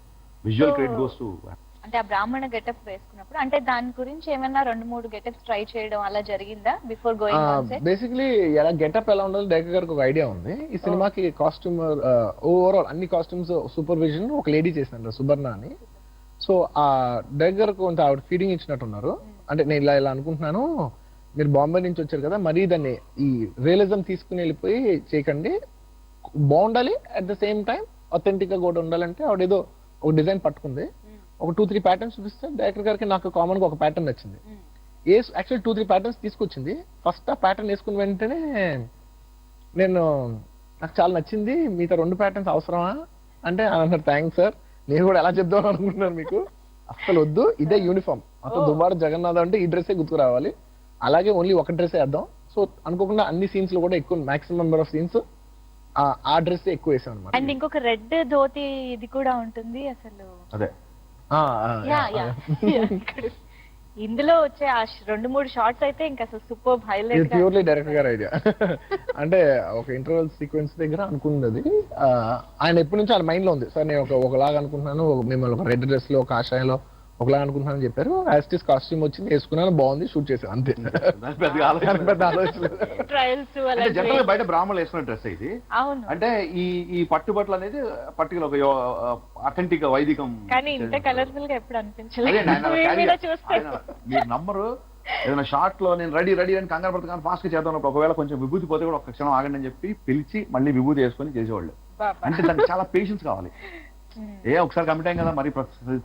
[SPEAKER 3] Visual credit goes to.
[SPEAKER 1] అంటే ఆ బ్రాహ్మణ గెటప్ వేసుకున్నప్పుడు అంటే దాని గురించి ఏమైనా 2-3 గెటప్స్ ట్రై చేయడం అలా జరిగిందా before going on set?
[SPEAKER 2] Basically ఎలా గెటప్ ఎలా ఉండాలి డైరెక్టర్ గారికి ఒక ఐడియా ఉంది. ఈ సినిమాకి కాస్ట్యూమ్ ఓవరాల్ అన్ని కాస్ట్యూమ్స్ సూపర్విజన్ ఒక లేడీ చేసినారు, సుబర్ణ అని. సో ఆ డైరెక్టర్ కొంత ఆవిడ ఫీడింగ్ ఇచ్చినట్టున్నారు. అంటే నేను ఇలా అనుకుంటున్నాను, మీరు బాంబే నుంచి వచ్చారు కదా, మరీ దాన్ని ఈ రియలిజం తీసుకుని వెళ్ళిపోయి చేయకండి, బాగుండాలి, at the same time authentic గా కూడా ఉండాలంటే ఆవిడ ఏదో ఒక డిజైన్ పట్టుకుంది. ఒక 2-3 ప్యాటర్న్స్ చూపిస్తే డైరెక్టర్ గారికి నాకు కామన్ గా ఒక ప్యాటర్న్ నచ్చింది. యాక్చువల్ 2-3 ప్యాటర్న్స్ తీసుకొచ్చింది. ఫస్ట్ ఆ ప్యాటర్న్ వేసుకున్న వెంటనే నాకు చాలా నచ్చింది, మిగతా 2 ప్యాటర్న్స్ అవసరమా అంటే అన్నారు, థ్యాంక్స్ సార్, నేను కూడా ఎలా చెప్దాం అనుకుంటున్నాను మీకు, అస్సలు వద్దు, ఇదే యూనిఫామ్, అసలు దుబారా జగన్నాథ్ అంటే ఈ డ్రెస్సే గుర్తుకు రావాలి, అలాగే ఓన్లీ ఒక డ్రెస్ వేద్దాం. సో అనుకోకుండా అన్ని సీన్స్ లో కూడా ఎక్కువ మాక్సిమం నెంబర్ ఆఫ్ సీన్స్ ఆ డ్రెస్ ఎక్కువ వేసాం అనమాట.
[SPEAKER 1] అండ్ ఇంకొక రెడ్ ధోతి ఇది కూడా ఉంటుంది అసలు.
[SPEAKER 3] అదే
[SPEAKER 1] ఇందులో వచ్చే ఆ 2-3 షార్ట్స్ అయితే ఇంకా అసలు సూపర్ హైలైట్.
[SPEAKER 2] ప్యూర్లీ డైరెక్టర్ గారి ఐడియా. అంటే ఒక ఇంటర్వెల్ సీక్వెన్స్ దగ్గర అనుకున్నది, ఆయన ఎప్పటి నుంచి ఆయన మైండ్ లో ఉంది, సార్ నేను ఒకలాగా అనుకుంటున్నాను, మిమ్మల్ని ఒక రెడ్ డ్రెస్ లో ఒక ఆశయంలో ఒకలా అనుకుంటున్నాను చెప్పారు. యాస్టిస్ కాస్ట్యూమ్ వచ్చింది, వేసుకున్నాను, బాగుంది, షూట్ చేశాను, అంతే.
[SPEAKER 3] బయట బ్రాహ్మణులు వేసుకున్న డ్రెస్ ఇది. అంటే ఈ పట్టుబట్టలు అనేది పర్టికులర్ ఒక అథెంటిక్ వైదికం,
[SPEAKER 1] కానీ ఇంత కలర్ఫుల్ గా ఎప్పుడు అనిపించలేదు.
[SPEAKER 3] మీరు నమ్మరు, ఏదైనా షార్ట్ లో నేను రెడీ అని కంగారు పడుతున్నాను, ఫాస్ట్ గా చేద్దాం, ఒకవేళ కొంచెం విభూతి పోతే కూడా ఒక్క క్షణం ఆగండి అని చెప్పి పిలిచి మళ్ళీ విభూతి వేసుకొని చేసేవాళ్ళు. అంటే దానికి చాలా పేషెన్స్ కావాలి. ఒకసారి కమిట్ అయ్యాం కదా, మరి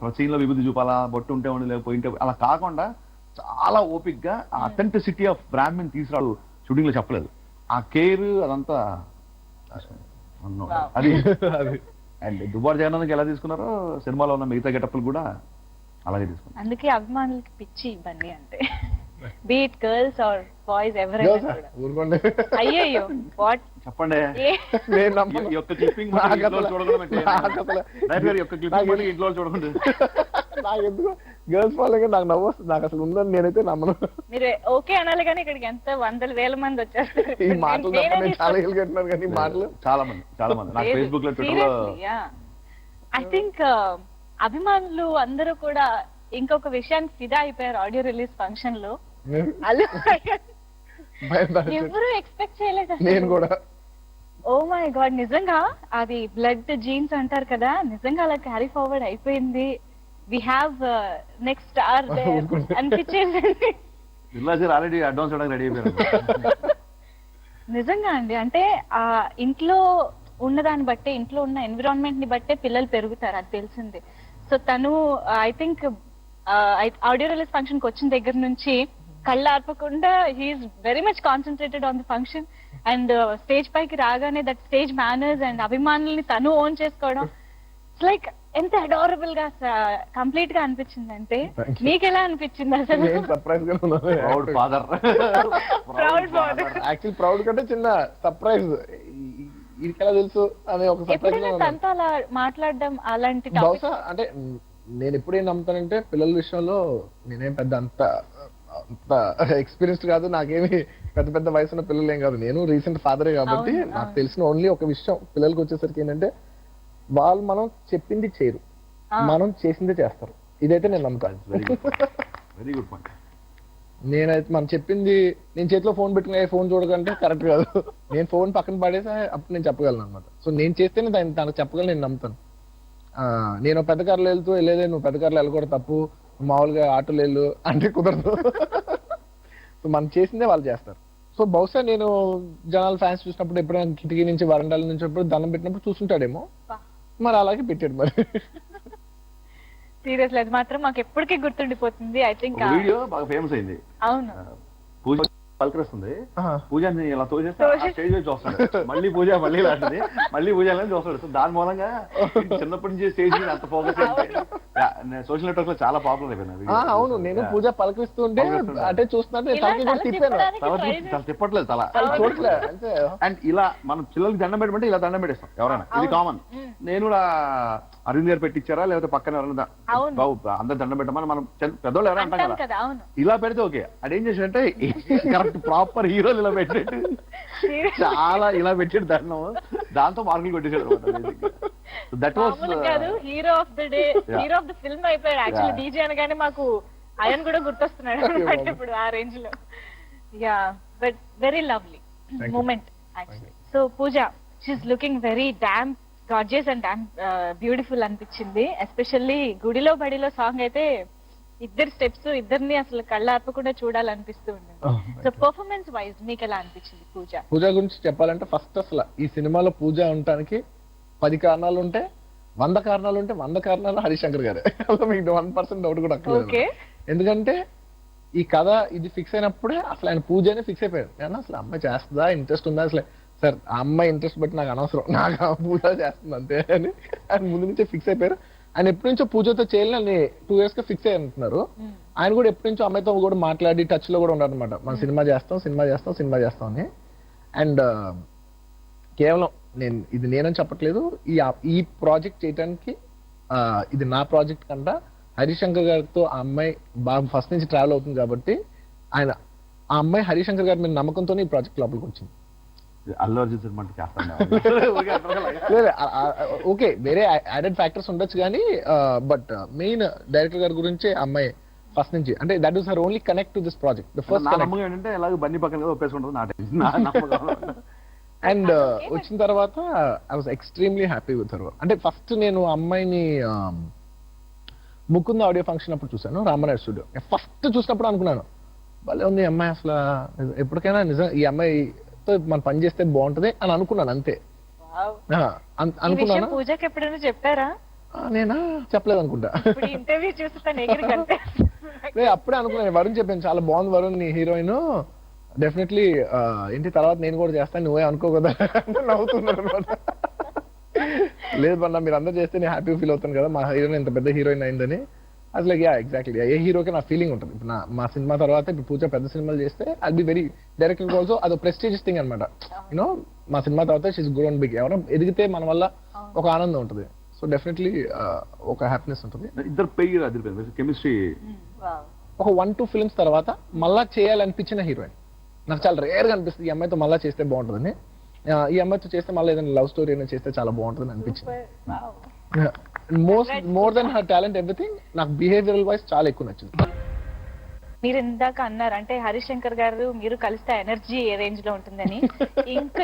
[SPEAKER 3] ప్రతి లో విభూతి చూపాలా, బొట్టు ఉంటే ఉండి లేకపోయింటే అలా కాకుండా చాలా ఓపిక్ గా అథెంటిసిటీ ఆఫ్ బ్రాహ్మణ్ తీసుకురాడు. షూటింగ్ లో చెప్పలేదు, ఆ కేర్ అదంతా అది. అండ్ దుబారా జగన్నాథ్కి ఎలా తీసుకున్నారో సినిమాలో ఉన్న మిగతా గెటప్లు కూడా అలాగే తీసుకున్నారు.
[SPEAKER 1] అందుకే అభిమానులకి పిచ్చి ఇవన్నీ అంటే బీట్ గర్ల్స్ ఆర్ బాయ్స్ ఎవరైనా. అయ్యో వాట్
[SPEAKER 3] చెప్పండి,
[SPEAKER 2] గర్ల్స్ వాళ్ళకి నాకు నవ్వు వస్తుంది, నాకు అసలు ఉందని నేనైతే నమ్మను.
[SPEAKER 1] మీరు ఓకే అనాలి కానీ ఇక్కడికి ఎంత 100,000 మంది వచ్చేస్తారు.
[SPEAKER 2] ఈ మాటలు చాలా ఏళ్ళు కట్టినారు కానీ మాటలు
[SPEAKER 3] చాలా మంది ఫేస్బుక్ లో, ట్విట్టర్ లో.
[SPEAKER 1] ఐ థింక్ అభిమానులు అందరూ కూడా ఇంకొక విషయానికి ఫిదా అయిపోయారు ఆడియో రిలీజ్ ఫంక్షన్ లో. ఎవరు ఎక్స్పెక్ట్ చేయలేదు
[SPEAKER 2] నేను కూడా.
[SPEAKER 1] ఓ మై గాడ్, నిజంగా అది బ్లడ్ జీన్స్ అంటారు కదా, నిజంగా అలా క్యారీ ఫార్వర్డ్ అయిపోయింది. వి హ్యావ్ నెక్స్ట్ స్టార్ అనిపించేది.
[SPEAKER 3] ఆల్రెడీ అడ్వాన్స్ రెడీ అయిపోయారు.
[SPEAKER 1] నిజంగా అండి, అంటే ఆ ఇంట్లో ఉన్నదాన్ని బట్టే, ఇంట్లో ఉన్న ఎన్విరాన్మెంట్ ని బట్టే పిల్లలు పెరుగుతారు, అది తెలిసింది. సో తను I think audio release function కి వచ్చిన దగ్గర నుంచి కళ్ళు ఆర్పకుండా he's very much concentrated on the function. And stage పైకి రాగానే దట్ స్టేజ్ మేనర్స్ అండ్ అభిమానుల్ని తను ఓన్ చేసుకోవడం, ఇట్స్ లైక్ ఎంత అడారబుల్ గా కంప్లీట్ గా అనిపించింది. అంటే మీకు ఎలా అనిపించింది అసలు?
[SPEAKER 2] సర్ప్రైజ్ గా
[SPEAKER 3] ప్రౌడ్ ఫాదర్.
[SPEAKER 2] యాక్చువల్లీ ప్రౌడ్ కంటే చిన్న సర్ప్రైజ్, ఇది ఎలా తెలుసు అనే ఒక సర్ప్రైజ్.
[SPEAKER 1] తనతో అలా మాట్లాడడం అలాంటి
[SPEAKER 2] బహుశా అంటే నేను ఎప్పుడేం నమ్ముతానంటే పిల్లల విషయంలో నేనేం పెద్ద అంత ఎక్స్పీరియన్స్డ్ కాదు, నాకేమి పెద్ద పెద్ద వయసున్న పిల్లలు ఏం కాదు, నేను రీసెంట్ ఫాదరే కాబట్టి
[SPEAKER 1] అవును,
[SPEAKER 2] నాకు
[SPEAKER 1] అవును.
[SPEAKER 2] తెలిసిన ఓన్లీ ఒక విషయం పిల్లలకి వచ్చేసరికి ఏంటంటే వాళ్ళు మనం చెప్పింది చేయరు, మనం చేసిందే చేస్తారు. ఇదైతే నేను నమ్ముతాను.
[SPEAKER 3] Very good point.
[SPEAKER 2] నేనైతే మనం చెప్పింది, నేను చేతిలో ఫోన్ పెట్టుకునే ఫోన్ చూడకంటే కరెక్ట్ కాదు. నేను ఫోన్ పక్కన పడేసి అప్పుడు నేను చెప్పగలను అనమాట. సో నేను చేస్తేనే తనకు చెప్పగలను, నేను నమ్ముతాను. నేను పెద్ద కార్లో వెళ్తూ వెళ్ళేదే నువ్వు పెద్ద కార్లో వెళ్ళకూడదు తప్పు, మామూలుగా ఆటోలు వెళ్ళు అంటే కుదరదు. సో మనం చేసిందే వాళ్ళు చేస్తారు. సో బహుశా నేను జనాల ఫ్యాన్స్ చూసినప్పుడు ఎప్పుడైనా కిటికీ నుంచి వరండాల నుంచి ఎప్పుడు దండం పెట్టినప్పుడు చూస్తుంటాడేమో, మరి అలాగే పెట్టాడు మరి.
[SPEAKER 1] సీరియస్లీ అది మాత్రం మాకు ఎప్పటికీ గుర్తుండిపోతుంది. ఐ థింక్
[SPEAKER 3] వీడియో బాగా ఫేమస్ అయింది.
[SPEAKER 1] అవును,
[SPEAKER 3] పూజ పలకరిస్తుంది,
[SPEAKER 2] ఆహా.
[SPEAKER 3] పూజని ఇలా తోచేస్తే స్టేజ్ మీద చూస్తాడు, మళ్ళీ పూజ మళ్ళీ ఇలాంటిది, మళ్ళీ పూజ అని చూస్తాడు. సో దాని మూలంగా చిన్నప్పటి నుంచి స్టేజ్ మీద అంత ఫోకస్ సోషల్ నెట్వర్క్ లో చాలా పాపులర్ అయిపోయింది.
[SPEAKER 2] అవును, నేను పూజ పలకరిస్తూ ఉంటే అంటే చూస్తున్నట్టు
[SPEAKER 1] ఇలా
[SPEAKER 2] తలకి కూడా
[SPEAKER 1] తల
[SPEAKER 2] తిప్పాను,
[SPEAKER 1] తిప్పడానికి
[SPEAKER 3] తల తిప్పట్లేదు తల.
[SPEAKER 2] చూడలే అంతే.
[SPEAKER 3] అండ్ ఇలా మనం పిల్లలకి దండం పెట్టమంటే ఇలా దండం పెట్టేస్తాం ఎవరైనా, ఇది కామన్. నేను కూడా అరవింద్ గారు పెట్టించారా లేకపోతే పక్కన ఎవరైనా
[SPEAKER 1] అవును.
[SPEAKER 3] బాబు అందరు దండం పెట్టమని మనం పెద్దోళ్ళు ఎవరైనా అంటాం
[SPEAKER 1] అంటాం
[SPEAKER 3] కదా,
[SPEAKER 1] కదా. అవును,
[SPEAKER 3] ఇలా పెడితే ఓకే. అదేం చేసాడంటే కరెక్ట్ ప్రాపర్ హీరోలు ఇలా పెట్టేట్టు చాలా ఇలా పెట్టాడు దండం, దాంతో మార్కులు కొట్టేసాడు అనమాట. That was
[SPEAKER 1] hero of the day, hero of the film అయిపోయాడు. యాక్చువల్లీ డీజే అనగానే మాకు అయన్ కూడా గుర్తొస్తున్నాడు అనమాట ఇప్పుడు ఆ రేంజ్ లో. Yeah, but very lovely moment actually. So Pooja, she's looking very damn gorgeous and damn beautiful అనిపించింది. ఎస్పెషల్లీ గుడిలో బడిలో సాంగ్ అయితే ఇద్దరు స్టెప్స్, ఇద్దరిని అసలు కళ్ళ ఆపకుండా చూడాలనిపిస్తూ ఉంది. సో పర్ఫార్మెన్స్ వైజ్ మీకు ఎలా అనిపించింది పూజ?
[SPEAKER 2] పూజ గురించి చెప్పాలంటే ఫస్ట్ అసలు ఈ సినిమాలో పూజ ఉండటానికి 10 కారణాలు ఉంటే 100 కారణాలు ఉంటే 100 కారణాలు హరిశంకర్ గారే. అసలు మీకు 1% డౌట్ కూడా అక్కర్లేదు. ఎందుకంటే ఈ కథ ఇది ఫిక్స్ అయినప్పుడే అసలు ఆయన పూజనే ఫిక్స్ అయిపోయాడు. నేను అసలు అమ్మాయి చేస్తుందా, ఇంట్రెస్ట్ ఉందా, అసలు సార్ ఆ అమ్మాయి ఇంట్రెస్ట్ బట్టి నాకు అనవసరం, నాకు ఆ పూజ చేస్తుంది అంతే అని ఆయన ముందు నుంచే ఫిక్స్ అయిపోయారు. ఆయన ఎప్పటి నుంచో పూజతో చేయాలని 2 years గా ఫిక్స్ అయ్యి అంటున్నారు. ఆయన కూడా ఎప్పటి నుంచో అమ్మాయితో కూడా మాట్లాడి టచ్ లో కూడా ఉన్నారు అనమాట. మనం సినిమా చేస్తాం అని. అండ్ కేవలం ఇది నేనని చెప్పట్లేదు, ఈ ప్రాజెక్ట్ చేయడానికి ఇది నా ప్రాజెక్ట్ కంటే హరిశంకర్ గారితో ఆ అమ్మాయి బాగా ఫస్ట్ నుంచి ట్రావెల్ అవుతుంది కాబట్టి ఆయన ఆ అమ్మాయి హరిశంకర్ గారి మీద నమ్మకంతోనే ఈ ప్రాజెక్ట్ లోపలికి వచ్చింది.
[SPEAKER 3] అల్లు అర్జున్ సినిమా
[SPEAKER 2] ఓకే, వేరే యాడెడ్ ఫ్యాక్టర్స్ ఉండొచ్చు కానీ బట్ మెయిన్ డైరెక్టర్ గారి గురించి అమ్మాయి ఫస్ట్ నుంచి, అంటే that is her only connect to this project. The first
[SPEAKER 3] నమ్మకం ఏంటంటే ఎలాగో బండి పక్కన ఒప్పేసుకుంటుంది నా నమ్మకం.
[SPEAKER 2] అండ్ వచ్చిన తర్వాత I was extremely happy with her. అంటే ఫస్ట్ నేను అమ్మాయిని ముకుంద ఆడియో ఫంక్షన్ అప్పుడు చూసాను, రామనాయుడు స్టూడియో. ఫస్ట్ చూసినప్పుడు అనుకున్నాను భలే ఉంది అమ్మాయి, అసలు ఎప్పటికైనా నిజం ఈ అమ్మాయితో మనం పని చేస్తే బాగుంటది అని అనుకున్నాను అంతే. అనుకున్నాను.
[SPEAKER 1] పూజకి ఎప్పుడైనా చెప్పారా?
[SPEAKER 2] నేనా చెప్పలేదు అనుకుంటా.
[SPEAKER 1] ఇంటర్వ్యూ చూస్తాను
[SPEAKER 2] అప్పుడే అనుకున్నాను, వరుణ్ చెప్పాను చాలా బాగుంది వరుణ్ నీ హీరోయిన్, డెఫినెట్లీ ఏంటి తర్వాత నేను కూడా చేస్తాను నువ్వే అనుకో కదా నవ్వుతున్నాను అనమాట. లేదు బన్నా మీరు అందరూ చేస్తే నేను హ్యాపీ ఫీల్ అవుతాను కదా మా హీరోయిన్ ఇంత పెద్ద హీరోయిన్ అయిందని. అసలు యా ఎగ్జాక్ట్లీ ఏ హీరోకి నా ఫీలింగ్ ఉంటుంది. ఇప్పుడు మా సినిమా తర్వాత ఇప్పుడు పూజ పెద్ద సినిమాలు చేస్తే I'll be very director also అది ప్రెస్టీజియస్ థింగ్ అనమాట. యూనో మా సినిమా తర్వాత షీస్ గ్రోన్ బిగ్, ఎవరైనా ఎదిగితే మన వల్ల ఒక ఆనందం ఉంటుంది. సో డెఫినెట్లీ ఒక హ్యాపీనెస్ ఉంటుంది.
[SPEAKER 3] ఇద్దరు పెయిర్ అదిరిపోయింది కెమిస్ట్రీ.
[SPEAKER 2] ఒక 1-2 ఫిల్మ్స్ తర్వాత మళ్ళా చేయాలనిపించిన హీరోయిన్ నాకు చాలా రేర్ గా అనిపిస్తుంది. ఈ అమ్మాయితో మళ్ళీ చేస్తే బాగుంటుందని, ఈ అమ్మాయితో చేస్తే మళ్ళీ ఏదైనా లవ్ స్టోరీ అయినా చేస్తే చాలా బాగుంటుందని అనిపించింది. More than her talent everything నాకు బిహేవియరల్ వైజ్ చాలా ఎక్కువ నచ్చింది.
[SPEAKER 1] మీరు ఇందాక అన్నారు అంటే హరిశంకర్ గారు మీరు కలిస్తే ఎనర్జీ ఏ రేంజ్ లో ఉంటుందని.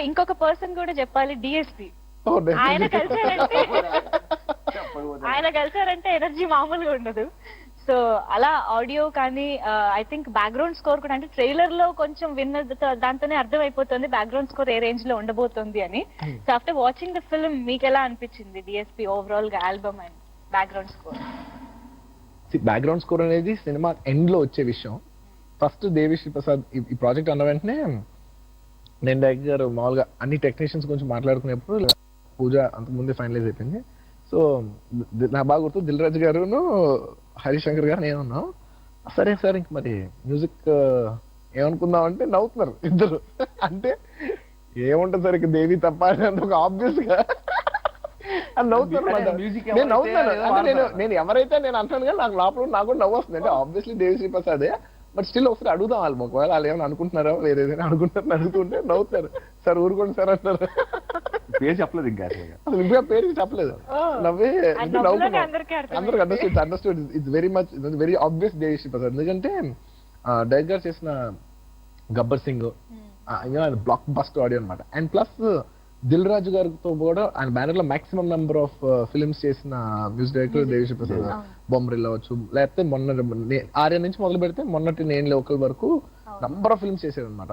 [SPEAKER 1] ఇంకొక పర్సన్ కూడా చెప్పాలి, డిఎస్పి. ఆయన కలిసారంటే ఎనర్జీ మామూలుగా ఉండదు. సో అలా ఆడియో కానీ ఐ థింక్ బ్యాక్గ్రౌండ్ స్కోర్ కూడా, అంటే ట్రైలర్ లో కొంచెం విన్న దాంతోనే అర్థం అయిపోతుంది బ్యాక్గ్రౌండ్ స్కోర్ ఏ రేంజ్ లో ఉండబోతోంది అని. So after watching the film మీకు ఎలా అనిపించింది డిఎస్పి ఓవరాల్ గా album and background score?
[SPEAKER 2] Background score అనేది సినిమా ఎండ్ లో వచ్చే విషయం. ఫస్ట్ దేవిశ్రీ ప్రసాద్ ఈ ప్రాజెక్ట్ అన్న వెంటనే నేను డైరెక్టర్ గారు మామూలుగా అన్ని టెక్నీషియన్స్ గురించి మాట్లాడుకునేప్పుడు పూజ అంతకుముందే ఫైనలైజ్ అయిపోయింది. సో నా బాగా గుర్తు దిల్ రాజు గారును హరిశంకర్ గారు నేను ఉన్నాం. సరే సార్ ఇంక మరి మ్యూజిక్ ఏమనుకుందాం అంటే నవ్వుతున్నారు ఇద్దరు. అంటే ఏముంటుంది సార్ ఇక దేవి తప్ప అని ఒక ఆబ్వియస్ గా నవ్వుతున్నారు. నేను నవ్వుతున్నాను అంటే నేను ఎవరైతే నేను అంటాను కానీ నాకు లోపల నాకు కూడా నవ్వు వస్తుంది. అంటే ఆబ్వియస్లీ దేవిశ్రీ ప్రసాదే, బట్ స్టిల్ ఒకసారి అడుగుదాం వాళ్ళు, ఒకవేళ వాళ్ళు ఏమైనా అనుకుంటున్నారో వేరేదైనా అనుకుంటారని అడుగుతుంటే నవ్వుతారు, సార్ ఊరుకోండి సార్ అంటారు.
[SPEAKER 3] పేరు చెప్పలేదు ఇంకా
[SPEAKER 2] అసలు ఇంకా పేరు చెప్పలేదు, నవ్వే అందరికి understood it's very much very obvious Devi Sri Prasad. ఎందుకంటే డైరెక్ట్ గారు చేసిన Gabbar Singh blockbuster audio అనమాట. అండ్ ప్లస్ దిల్ రాజు గారితో కూడా ఆయన బ్యానర్ లో మాక్సిమం నెంబర్ ఆఫ్ ఫిల్మ్స్ చేసిన మ్యూజిక్ డైరెక్టర్ దేవిశ్రీ ప్రసాద్. బొమ్మరిల్ అవ్వచ్చు, లేకపోతే మొన్న ఆర్య నుంచి మొదలు పెడితే మొన్నటి నేను లోకల్ వరకు నంబర్ ఆఫ్ ఫిల్మ్స్ చేశారు అనమాట.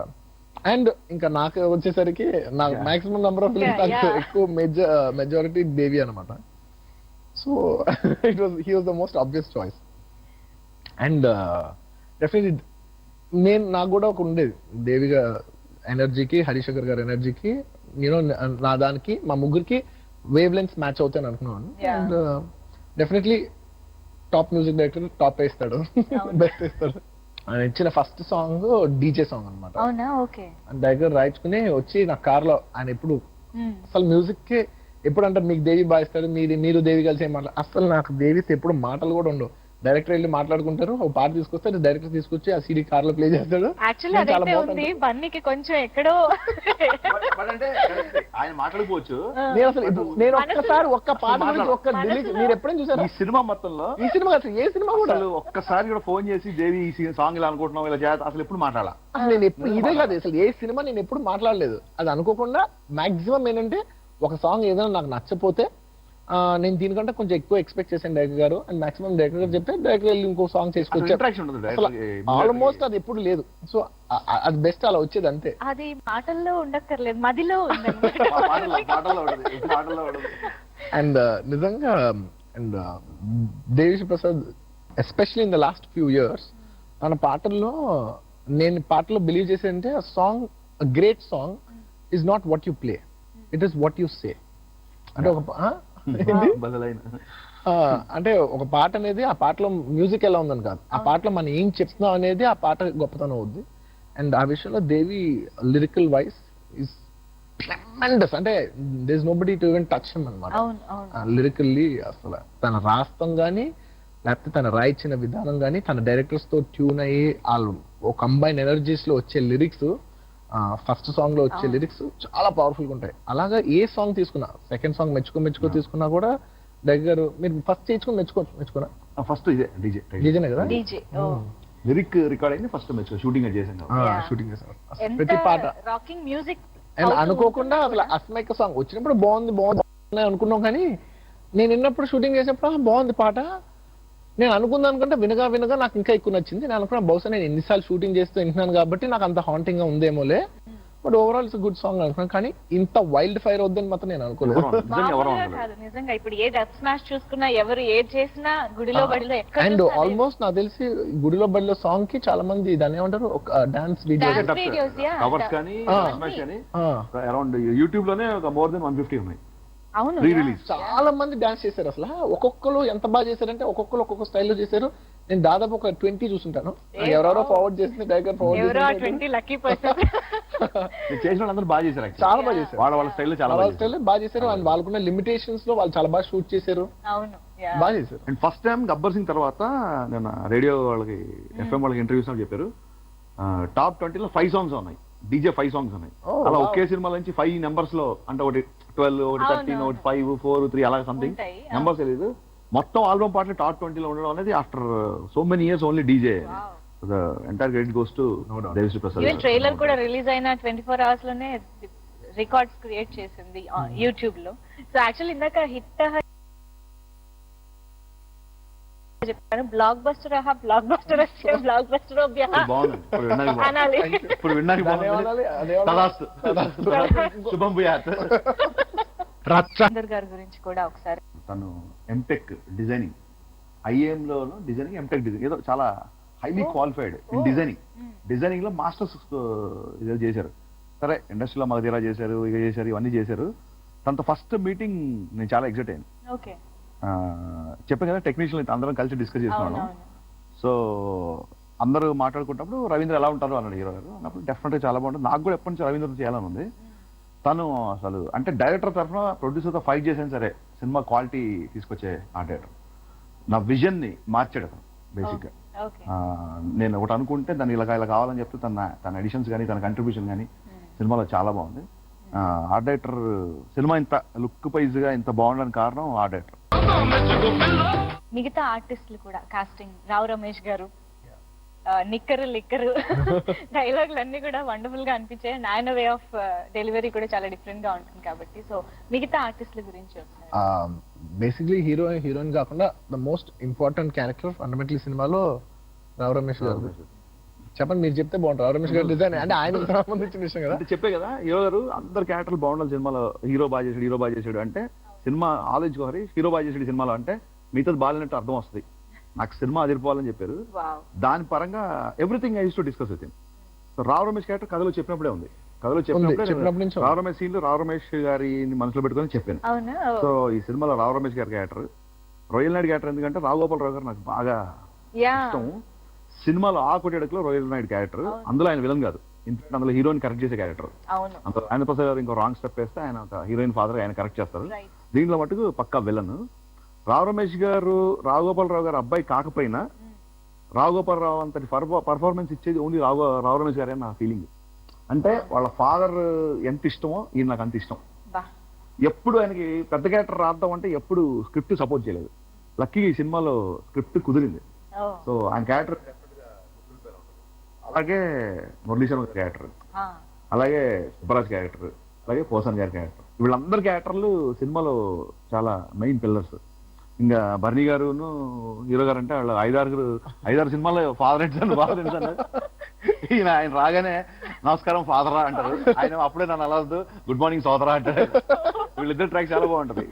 [SPEAKER 2] అండ్ ఇంకా నాకు వచ్చేసరికి నాకు మాక్సిమం నెంబర్ ఆఫ్ ఫిల్మ్స్ ఎక్కువ మెజారిటీ దేవి అనమాట. So it was he was the most obvious choice. And definitely నాకు కూడా ఒక ఉండేది దేవిగా ఎనర్జీకి, హరిశంకర్ గారి ఎనర్జీకి, యూనో నా దానికి మా ముగ్గురికి వేవ్ లెన్స్ మ్యాచ్ అవుతాయని అనుకున్నాను. And definitely top music director top వేస్తాడు, బెస్ట్ వేస్తాడు. ఆయన ఇచ్చిన ఫస్ట్ సాంగ్ డీజే సాంగ్ అనమాట. డైరెక్టర్ రాయించుకుని వచ్చి నా కార్ లో ఆయన ఎప్పుడు అసలు మ్యూజిక్ కి ఎప్పుడు అంటారు మీకు దేవి బాధిస్తాడు, మీరు దేవి కలిసి ఏం మాట్లాడు, అసలు నాకు దేవితో ఎప్పుడు మాటలు కూడా ఉండవు. డైరెక్టర్ వెళ్ళి మాట్లాడుకుంటారు, ఒక పాట తీసుకొస్తారు, డైరెక్టర్ తీసుకొచ్చి ఆ సీడీ కార్ లో ప్లే చేస్తాడు.
[SPEAKER 1] కొంచెం ఎక్కడో
[SPEAKER 3] ఆయన మాట్లాడుకోవచ్చు.
[SPEAKER 2] నేను అసలు నేను ఒక్కసారి ఒక్క పాట ఒక్క డిలీట్ మీరు ఎప్పుడైనా చూసారు
[SPEAKER 3] ఈ సినిమా మొత్తంలో?
[SPEAKER 2] ఈ సినిమా అసలు ఏ సినిమా కూడా
[SPEAKER 3] ఒక్కసారి కూడా ఫోన్ చేసి దేవి ఈ సాంగ్ ఇలా అనుకుంటున్నాం ఇలా చేత అసలు ఎప్పుడు మాట్లాడాల?
[SPEAKER 2] నేను ఎప్పుడు ఇదే కాదు అసలు ఏ సినిమా నేను ఎప్పుడు మాట్లాడలేదు. అది అనుకోకుండా మాక్సిమం ఏంటంటే ఒక సాంగ్ ఏదైనా నాకు నచ్చపోతే నేను దీనికంటే కొంచెం ఎక్కువ ఎక్స్పెక్ట్ చేశాను డైరెక్టర్ గారు. అండ్ మాక్సిమం డైరెక్టర్ గారు చెప్తే డైరెక్టర్ వెళ్ళి ఇంకో సాంగ్ చేసుకొచ్చారు. ఆల్మోస్ట్ అది ఎప్పుడు లేదు. సో అది బెస్ట్ అలా వచ్చేది అంతే.
[SPEAKER 1] అది మాటల్లో ఉండక్కర్లేదు, మదిలో
[SPEAKER 2] అండ్ నిజంగా and Devi Sri Prasad especially in the last few years తన పాటల్లో నేను పాటలో బిలీవ్ చేసేదంటే ఆ song great song is not what you play, it is what you say. అంటే అంటే ఒక పాట అనేది ఆ పాటలో మ్యూజిక్ ఎలా ఉందని కాదు, ఆ పాటలో మనం ఏం చెప్తున్నాం అనేది ఆ పాట గొప్పతనం అవుద్ది. అండ్ ఆ విషయంలో Devi lyrical wise is tremendous. అంటే there is nobody to even touch him అన్నమాట. లిరికల్లీ అసలు తన రాస్తం గానీ లేకపోతే తన రాయించిన విధానం గానీ తన డైరెక్టర్స్ తో ట్యూన్ అయ్యి వాళ్ళు ఒక కంబైన్ ఎనర్జీస్ లో వచ్చే లిరిక్స్, ఫస్ట్ సాంగ్ లో వచ్చే లిరిక్స్ చాలా పవర్ఫుల్ గా ఉంటాయి. అలాగా ఏ సాంగ్ తీసుకున్నా, సెకండ్ సాంగ్ మెచ్చుకో తీసుకున్నా కూడా దగ్గర మీరు ఫస్ట్ చేసుకుని మెచ్చుకున్నా
[SPEAKER 3] ఫస్ట్ ఇదే
[SPEAKER 2] డీజేనే కదా,
[SPEAKER 3] లిరిక్ రికార్డ్ అయింది ఫస్ట్ మెచ్చుకో షూటింగ్ చేసాను.
[SPEAKER 2] షూటింగ్ చేసాను ప్రతి పాట
[SPEAKER 1] రాకింగ్ మ్యూజిక్.
[SPEAKER 2] అండ్ అనుకోకుండా అసలు అస్మైక సాంగ్ వచ్చినప్పుడు బాగుంది అనుకున్నాం, కానీ నేను విన్నప్పుడు షూటింగ్ చేసినప్పుడు బాగుంది పాట, నేను అనుకుందానుకుంటే వినగా నాకు ఇంకా ఎక్కువ నచ్చింది. నేను అనుకున్నా బహుశా నేను ఎన్నిసార్లు షూటింగ్ చేస్తూ వింటున్నాను కాబట్టి నాకు అంత హాంటింగ్ గా ఉందేమోలే, but overall it's good song అనుకున్నాను. కానీ ఇంత వైల్డ్ ఫైర్ వద్దని మాత్రం నేను అనుకోలేదు.
[SPEAKER 1] నిజంగా ఇప్పుడు ఏ డబ్ స్మాష్ చూసుకున్నా ఎవరు ఏది చేసినా గుడిలో బడిలో
[SPEAKER 2] అండ్ ఆల్మోస్ట్ నాకు తెలిసి గుడిలో బడిలో సాంగ్ కి చాలా మంది దాన్ని ఏమంటారు ఒక డాన్స్
[SPEAKER 1] వీడియోస్
[SPEAKER 3] కవర్స్ కానీ అరౌండ్ యూట్యూబ్ లోనే ఒక మోర్ దెన్ 150 ఉన్నాయి.
[SPEAKER 1] అవును,
[SPEAKER 2] చాలా మంది డాన్స్ చేశారు. అసలు ఒక్కొక్కరు ఎంత బాగా చేశారంటే ఒక్కొక్కరు ఒక్కొక్క స్టైల్లో చేశారు. నేను దాదాపు ఒక 20 చూసుంటాను. ఎవరెవరో ఫార్వర్డ్ చేసింది డైరెక్టర్ ఫార్వర్డ్
[SPEAKER 3] చేసిన వాళ్ళందరూ బాగా చేశారు,
[SPEAKER 2] చాలా బాగా చేశారు.
[SPEAKER 3] వాళ్ళ స్టైల్ చాలా
[SPEAKER 2] బాగా చేశారు. అండ్ వాళ్ళకున్న లిమిటేషన్స్ లో వాళ్ళు చాలా బాగా షూట్ చేశారు, బాగా చేశారు.
[SPEAKER 3] And first time Gabbar Singh తర్వాత నేను రేడియో వాళ్ళకి FM వాళ్ళకి ఇంటర్వ్యూస్ చెప్పారు టాప్ 20లో 5 సాంగ్స్ ఉన్నాయి, DJ 5 సాంగ్స్ ఉన్నాయి. అలా ఒకే సినిమా నుంచి 5 నెంబర్స్ లో అంటే ఒకటి 12, ఒకటి 13, ఒకటి 5, 4, 3 అలా సంథింగ్ నెంబర్స్ తెలీదు. మొత్తం ఆల్బమ్ పాటలు టాప్ 20లో ఉండడం అనేది after so many years only DJ. Entire credit goes to Devi Sri Prasad.
[SPEAKER 1] Trailer కూడా రిలీజ్ అయిన 24 hours లోనే రికార్డ్స్ క్రియేట్ చేసింది యూట్యూబ్ లో. సో యాక్చువల్లీ ఇందాక హిట్ చెప్పాను, blockbuster blockbuster blockbuster అనాలి.
[SPEAKER 3] ఇప్పుడు విన్నాక
[SPEAKER 1] గారి గురించి కూడా ఒకసారి.
[SPEAKER 3] తను ఎంటెక్ డిజైనింగ్, IIM లో డిజైనింగ్, ఎంటెక్ డిజైనింగ్ ఏదో చాలా హైలీ క్వాలిఫైడ్ ఇన్ డిజైనింగ్ లో మాస్టర్స్ ఇది చేశారు. సరే ఇండస్ట్రీలో మగధీరా చేశారు, ఇక చేశారు, ఇవన్నీ చేశారు. తనతో ఫస్ట్ మీటింగ్ నేను చాలా ఎక్సైట్ అయ్యాను. చెప్పాను కదా టెక్నీషియన్ అందరం కలిసి డిస్కస్ చేసుకున్నాను. సో అందరూ మాట్లాడుకుంటున్నప్పుడు రవీంద్ర ఎలా ఉంటారు అన్నాడు హీరో గారు. అన్నప్పుడు డెఫినెట్గా చాలా బాగుంటుంది. నాకు కూడా ఎప్పటి నుంచి రవీంద్రతో చేయాలని ఉంది. తను అసలు అంటే డైరెక్టర్ తరఫున ప్రొడ్యూసర్తో ఫైట్ చేసాను సరే సినిమా క్వాలిటీ తీసుకొచ్చే ఆ డైరెక్టర్. నా విజన్ని మార్చాడు అతను బేసిక్గా.
[SPEAKER 1] ఓకే.
[SPEAKER 3] నేను ఒకటి అనుకుంటే దాన్ని ఇలా ఇలా కావాలని చెప్తే తన ఎడిషన్స్ కానీ తన కంట్రిబ్యూషన్ కానీ సినిమాలో చాలా బాగుంది. ఆర్ట్ డైరెక్టర్ సినిమా ఇంత లుక్ వైజ్ గా ఇంత బాగుండడానికి కారణం ఆర్ట్ డైరెక్టర్.
[SPEAKER 1] మిగతా ఆర్టిస్టులు కూడా కాస్టింగ్, రావు రమేష్ గారు నిక్కరు లిక్కరు డైలాగులు అన్ని కూడా వండర్ఫుల్ గా అనిపించాయి. అండ్ ఆయన వే ఆఫ్ డెలివరీ కూడా చాలా డిఫరెంట్ గా ఉంటుంది కాబట్టి. సో మిగతా ఆర్టిస్టుల గురించి
[SPEAKER 2] బేసిక్లీ హీరో హీరోయిన్ కాకుండా the most important character fundamentally సినిమాలో రావు రమేష్ గారు. చెప్పండి, మీరు చెప్తే బాగుంటుంది. రావు రమేష్ గారు డిజైన్ అంటే ఆయన సంబంధించిన విషయం కదా.
[SPEAKER 3] అంటే చెప్పే కదా హీరో గారు అందరు క్యారెక్టర్లు బాగుండాలి సినిమాలో. హీరో బాగా చేసాడు అంటే సినిమా ఆలోచించుకోవాలి. హీరో బాగా చేసాడు సినిమాలో అంటే మిగతాది బాగాలేనట్టు అర్థం వస్తుంది. నాకు సినిమా అదిరిపోవాలని చెప్పారు. దాని పరంగా everything I use to discuss with him. So Rao Ramesh character కథలో చెప్పినప్పుడే ఉంది. కథలో చెప్పినప్పుడు రావు రమేష్ సీన్లు రావు రమేష్ గారిని మనసులో పెట్టుకొని చెప్పాను. సో ఈ సినిమాలో రావు రమేష్ గారి క్యారెక్టర్, రొయ్యల్ నాయుడు క్యారెక్టర్ ఎందుకంటే రావు గోపాలరావు గారు నాకు బాగా ఇష్టం. సినిమాలో ఆ కొట్టేడులో రొయ్యల్ నాయుడు క్యారెక్టర్, అందులో ఆయన విలన్ కాదు, అందులో హీరోయిన్ కరెక్ట్ చేసే క్యారెక్టర్. అందులో ఆయన ప్రసాద్ గారు ఇంకో రాంగ్ స్టెప్ వేస్తే ఆయన ఒక హీరోయిన్ ఫాదర్ ఆయన కరెక్ట్ చేస్తారు. దీంట్లో మటుకు పక్కా విలన్. రావు రమేష్ గారు రావు గోపాలరావు గారు అబ్బాయి కాకపోయినా రావు గోపాలరావు అంతటి పర్ఫార్మెన్స్ ఇచ్చేది ఓన్లీ రావు రమేష్ గారే నా ఫీలింగ్. అంటే వాళ్ళ ఫాదర్ ఎంత ఇష్టమో ఈయన నాకు అంత ఇష్టం. ఎప్పుడు ఆయనకి పెద్ద క్యారెక్టర్ రాద్దాం అంటే ఎప్పుడు స్క్రిప్ట్ సపోర్ట్ చేయలేదు. లక్కీ ఈ సినిమాలో స్క్రిప్ట్ కుదిరింది. సో ఆయన క్యారెక్టర్ అలాగే మురళీశ్వరం క్యారెక్టర్, అలాగే సుబ్బరాజ్ క్యారెక్టర్, అలాగే పోసాన్ గారి క్యారెక్టర్, వీళ్ళందరి క్యారెక్టర్లు సినిమాలో చాలా మెయిన్ పిల్లర్స్. ఇంకా బర్నీ గారును హీరో గారు అంటే వాళ్ళు ఐదారు సినిమాలో ఫాదర్ అన్నారు. ఆయన రాగానే నమస్కారం ఫాదరా అంటారు. ఆయన అప్పుడే నన్ను అలా గుడ్ మార్నింగ్ సోదరా అంటారు. వీళ్ళిద్దరు ట్రాక్ చాలా బాగుంటది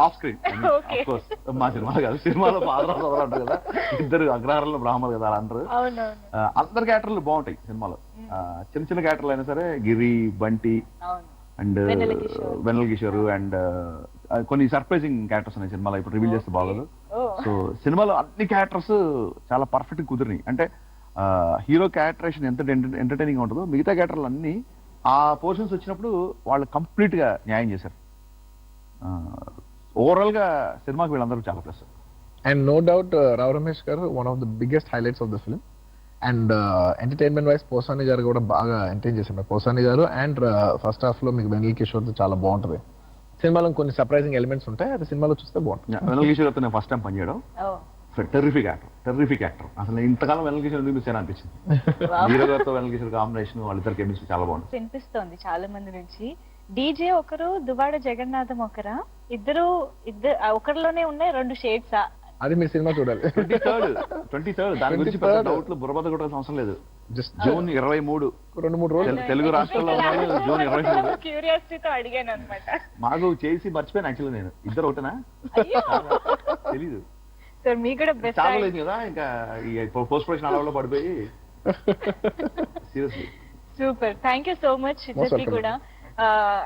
[SPEAKER 3] ఆఫ్ స్క్రీన్. కోర్స్ మా సినిమా కాదు, సినిమాలో ఫాదరా సోదరా అంటారు కదా, ఇద్దరు అగ్రహారంలో బ్రాహ్మణులు కదా అలా అంటారు. అందరు క్యారెక్టర్లు బాగుంటాయి సినిమాలో. చిన్న చిన్న క్యారెక్టర్లు అయినా సరే, గిరి, బంటి అండ్ వెన్నెల కిషోర్ అండ్ కొన్ని సర్ప్రైజింగ్ క్యారెక్టర్స్ ఉన్నాయి సినిమాలో. ఇప్పుడు రివీల్ చేస్తే బాగోదు. సో సినిమాలో అన్ని క్యారెక్టర్స్ చాలా పర్ఫెక్ట్ కుదిరినాయి. అంటే హీరో క్యారెక్టరేషన్ ఎంత ఎంటర్టైనింగ్ ఉంటుందో మిగతా క్యారెక్టర్లు అన్ని ఆ పోర్షన్స్ వచ్చినప్పుడు వాళ్ళు కంప్లీట్ గా న్యాయం చేశారు. ఓవరాల్ గా సినిమాకి వీళ్ళందరూ చాలా plus.
[SPEAKER 2] And no doubt Rao Ramesh గారు one of the biggest highlights of the film. And entertainment wise Posani గారు కూడా బాగా ఎంటర్టైన్ చేశారు. పోసాని గారు అండ్ ఫస్ట్ హాఫ్ లో మీకు వెన్నెల కిషోర్ చాలా బాగుంటది. సినిమాలో కొన్ని సర్ప్రైజింగ్ ఎలిమెంట్స్ ఉంటాయి, అది సినిమాలో చూస్తే బాగుంటుంది.
[SPEAKER 3] వెన్నెల కిషోర్ తో నేను ఫస్ట్ టైం పనిచేయడం టెర్రిఫిక్ యాక్టర్. అసలు ఇంతకాలం వెన్నెల కిషోర్ ఎందుకు మిస్ అనిపించింది. హీరో గారితో వెన్నెల కిషోర్ కాంబినేషన్, వాళ్ళిద్దరు కెమిస్ట్రీ చాలా బాగుంది.
[SPEAKER 1] వినిపిస్తోంది చాలా మంది నుంచి. డీజే ఒకరు, దువ్వాడ జగన్నాథం ఒకరా, ఇద్దరు ఒకరిలోనే ఉన్నాయి రెండు షేడ్స్.
[SPEAKER 2] అది మీరు సినిమా చూడాలి.
[SPEAKER 3] 23rd దాని గురించి పెద్ద డౌట్లు బుర్రబద్ద కొట్టాల్సిన అవసరం లేదు. జూన్ 23
[SPEAKER 2] 2-3 రోజులు
[SPEAKER 3] తెలుగు రాష్ట్రాల్లో ఉన్నాయి. జూన్ 23
[SPEAKER 1] క్యూరియాసిటీతో అడిగాను అనమాట.
[SPEAKER 3] మాకు చేసి మర్చిపోయాను యాక్చువల్లీ. నేను ఇద్దరు ఒకటేనా తెలీదు.
[SPEAKER 1] సార్ మీకు కూడా బెస్ట్
[SPEAKER 3] చాలా లేదు కదా, ఇంకా ఈ పోస్ట్ ప్రొడక్షన్ అలవాలో పడిపోయి. Seriously
[SPEAKER 1] super, thank you so much ఇద్దరికి కూడా.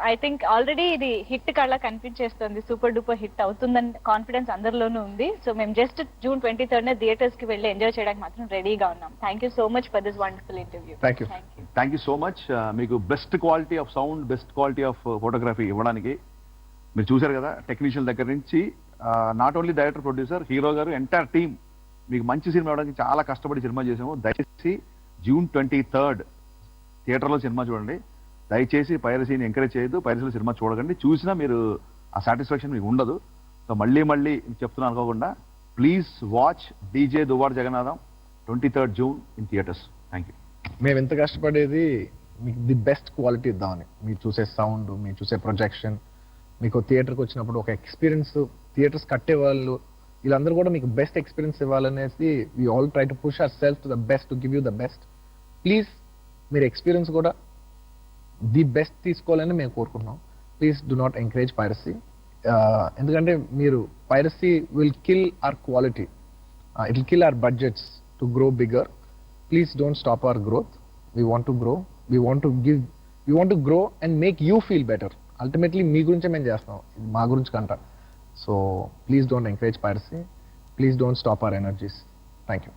[SPEAKER 1] ఐ థింక్ ఆల్రెడీ ఇది హిట్ కళ్ళ కనిపించేస్తుంది, సూపర్ డూపర్ హిట్ అవుతుందని కాన్ఫిడెన్స్ అందరిలోనూ ఉంది. సో మేము జస్ట్ June 23rd థియేటర్స్ కి వెళ్ళి ఎంజాయ్ చేయడానికి మాత్రం రెడీగా ఉన్నాం. Thank you so much for this wonderful interview.
[SPEAKER 3] Thank you so much. మీకు best quality of sound, best quality of photography ఇవ్వడానికి మీరు చూశారు కదా, టెక్నీషియన్ దగ్గర నుంచి not only director, producer, hero గారు, ఎంటైర్ టీమ్ మీకు మంచి సినిమా ఇవ్వడానికి చాలా కష్టపడి సినిమా చేసాము. దయచేసి June 23rd థియేటర్లో సినిమా చూడండి. దయచేసి పైరసీని ఎంకరేజ్ చేయొద్దు, పైరసీలో సినిమా చూడకండి. చూసినా మీరు ఆ సాటిస్ఫాక్షన్ మీకు ఉండదు. సో మళ్ళీ చెప్తున్నాను అనుకోకుండా, please watch DJ Duvvada Jagannatham 23rd June in theatres. Thank you.
[SPEAKER 2] మేము ఎంత కష్టపడేది మీకు ది బెస్ట్ క్వాలిటీ ఇద్దామని. మీరు చూసే సౌండ్, మీరు చూసే ప్రొజెక్షన్, మీకు థియేటర్కి వచ్చినప్పుడు ఒక ఎక్స్పీరియన్స్, థియేటర్స్ కట్టే వాళ్ళు వీళ్ళందరూ కూడా మీకు బెస్ట్ ఎక్స్పీరియన్స్ ఇవ్వాలనేసి we all try to push our self to the best, to give you the best. Please మీరు ఎక్స్పీరియన్స్ కూడా ది బెస్ట్ తీసుకోవాలని మేము కోరుకుంటున్నాం. Please do not encourage piracy. ఎందుకంటే మీరు piracy will kill our quality, it will kill our budgets to grow bigger. Please don't stop our growth. We want to grow, we want to grow and make you feel better. Ultimately మీ గురించే మేము చేస్తున్నాం, మా గురించి కంట. So please don't encourage piracy, please don't stop hour energies. Thank you.